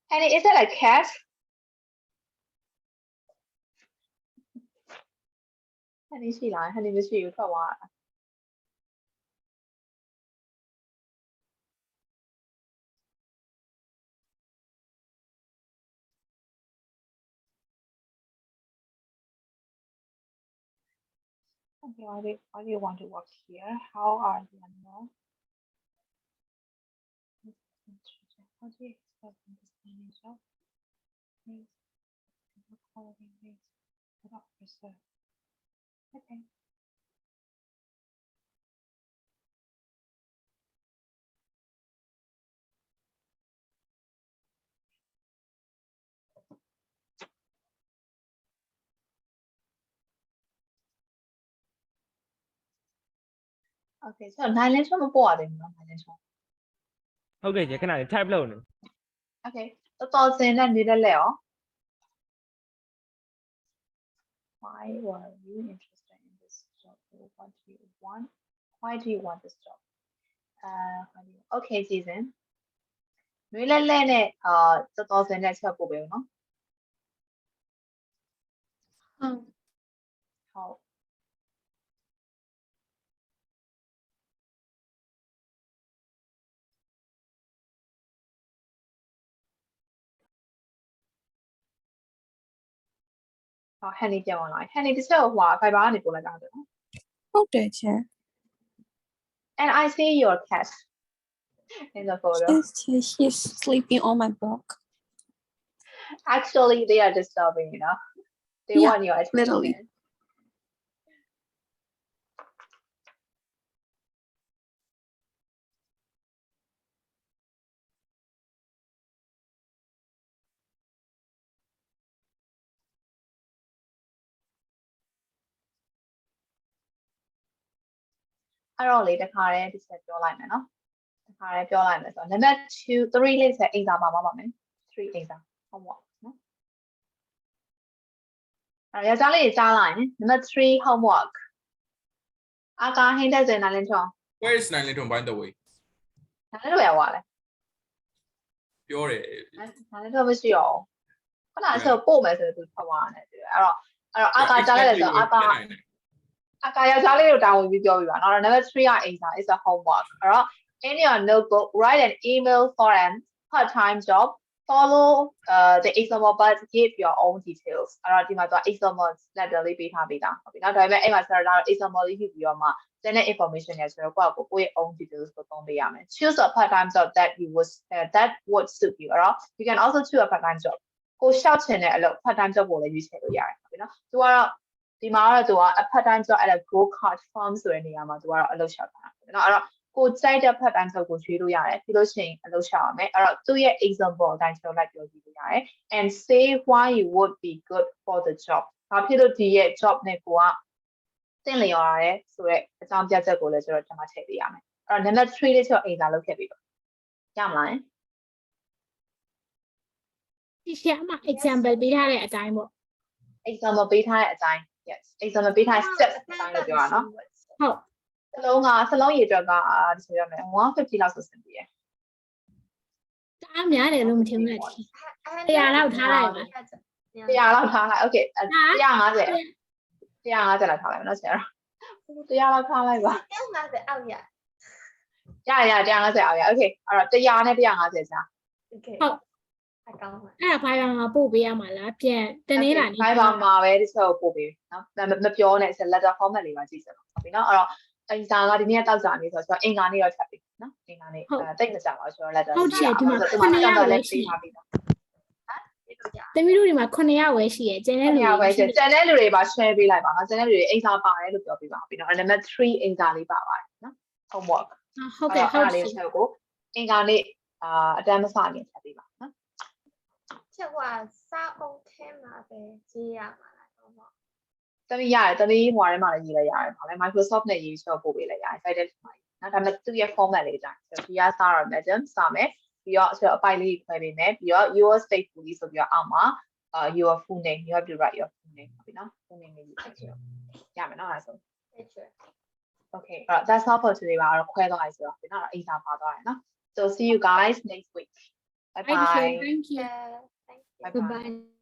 Honey, is that a cat? Honey ရှိလား Honey မရှိဘူးထွက်သွားတာ Okay, why do you want to work here? How are you know? What do you expect from this kind of job? Please, quality rates, good officer. Okay. Okay, so 9လင်းချုံမပို့ရသေးဘူးနော်9လင်းချုံ ဟုတ်ကဲ့ခဏလေး type လုပ်နေ Okay, တော်စင်နဲ့နေတဲ့လက်ရော Why were you interested in this job? What do you want? Why do you want this job? Okay, season. နွေးလက်လက်နဲ့တော်စင်နဲ့ချက်ပို့ပေးဦးနော် ဟုတ် ဟန်နီပြောင်းလာဟန်နီတစ်ချက်ကိုဟို Viber ကနေပို့လိုက်တာဟုတ်တယ်နော် ဟုတ်တယ်ချယ် And I see your cat in the photo. Yes, she's sleeping on my block. Actually, they are disturbing, you know. They Yeah, want your attention. literally. I don't need the car and set your line, no? The car and your line. So number 2, 3 let's say example, mama, 3 example. Homework, no? ယောက်ျားလေးကြားလိုက် number 3 homework အကာဟင်းတဲ့စင်နာလင်းချုံ Where is 9 Lin by the way နားလည်းတော့ရောက်သွားလဲ ပြောတယ် နားလည်းတော့မရှိရောခုနကဆိုပို့မယ်ဆိုသူထွက်သွားတယ်အဲ့တော့အကာကြားလိုက်တယ်ဆိုအကာယောက်ျားလေးကိုတာဝန်ပြီးပြောပြပါနော် number 3 က exam is a homework အဲ့တော့ in your notebook write an email for an part-time job follow the example but give your own details အဲ့တော့ဒီမှာသူ example letter လေးပေးထားပေးတာဟုတ်ပြီနော်ဒါပေမဲ့အဲ့မှာဆရာတို့ example လေးယူပြီးတော့မှကျန်တဲ့ information တွေဆိုတော့ကိုယ့်ရဲ့ own details ကိုသုံးပေးရမယ် choose a part-time job that would suit you အဲ့တော့ you can also choose a part-time job ကိုရှောက်ချင်တဲ့အလုပ် part-time job ကိုလည်းရွေးချယ်လို့ရတယ်ဟုတ်ပြီနော်သူကတော့ဒီမှာတော့သူက a part-time job at a go kart farm ဆိုတဲ့နေရာမှာသူကတော့အလုပ်ရှောက်တာဟုတ်ပြီနော်အဲ့တော့ကိုကြိုက်တဲ့ part-time job ကိုရွေးလို့ရတယ်ပြီးလို့ရှိရင်အလုပ်ရှောက်ရမယ်အဲ့တော့သူ့ရဲ့ example အတိုင်းကျွန်တော်လိုက်ပြောကြည့်လို့ရတယ် and say why you would be good for the job ဘာဖြစ်လို့ဒီရဲ့ job နဲ့ကိုကသင်လျော်ရတယ်ဆိုတော့အကြောင်းပြချက်ကိုလည်းကျွန်တော်ဒီမှာထည့်ပေးရမယ်အဲ့တော့ number 3လေးကျွန်တော် example လုပ်ခဲ့ပြီပေါ့ရမလား ဒီရှက်မှာ example ပေးထားတဲ့အတိုင်းပေါ့ example ပေးထားတဲ့အတိုင်း yes example ပေးထားတဲ့ step အတိုင်းလို့ပြောတာနော် ဟုတ် စလုံးရေအတွက်ကဒီဆိုရမယ်150လောက်ဆိုစင်ပြီရယ် တအားများတယ်လို့မထင်ဘူးလားဒီ100လောက်ထားလိုက်ပါ 100လောက်ထားလိုက် okay 150လောက်ထားလိုက်မယ်နော်ဆရာ100လောက်ထားလိုက်ပါ 150အောက်ရ ရ150အောက်ရ okay အဲ့တော့100နဲ့150ကြာ Okay ဟုတ် I can't. အဲ့ဒါဘာရောင်ပို့ပေးရမှာလားပြန်တနေ့လာနေ ဘိုင်ဘာမှာပဲဒီချက်ကိုပို့ပေးနော်မပြောနဲ့ဆက် letter format လေးပါကြည့်စမ်းဟုတ်ပြီနော်အဲ့တော့အင်စာကဒီနေ့တောက်ကြနေဆိုတော့အင်္ဂါနေ့တော့ချက်ပြီနော်အင်္ဂါနေ့တိတ်မကြပါဘူးဆိုတော့ letter ဟုတ်တယ်ဒီမှာ 9ရက်ပဲရှိထားပြီနော် သမီးတို့ဒီမှာ900ဝယ်ရှိရယ်ကျန်တဲ့လူ 900ပဲကျန်တဲ့လူတွေပါ share ပေးလိုက်ပါနော်ကျန်တဲ့လူတွေအင်္ဂါပါတယ်လို့ပြောပြပါပြီနော် number 3အင်္ဂါလေးပါပါတယ်နော် homework ဟုတ်ကဲ့ဟုတ် လေးချက်ကိုအင်္ဂါနေ့အတန်းမစခင်ချက်ပေးပါနော် ချက်ว่าစာအုပ်ထဲမှာပဲရေးရမှာလားတော့မဟုတ် သမီးရတယ်သမီးဟိုထဲမှာလည်းရေးလိုက်ရတယ်ဗာလဲ Microsoft နဲ့ရေးချက်ပို့ပေးလိုက်ရတယ် site ထဲမှာနော်ဒါပေမဲ့သူ့ရဲ့ format လေးတိုင်းဆိုဒီကစာရ madam စာမယ်ပြီးတော့ဆိုအပိုင်လေးခွဲပေးမယ်ပြီးတော့ your state fully ဆိုပြီးတော့အောက်မှာyour full name you have to write your full name ဟုတ်ပြီနော် full name လေးရေးချက်ရမယ်နော်အဲ့ဒါဆို တယ်ချက် okay that's all for today ပါတော့ခွဲသွားပြီဆိုတော့ဒီနောက်အင်စာပါသွားတယ်နော် so see you guys next week bye bye Thank you thank you bye bye goodbye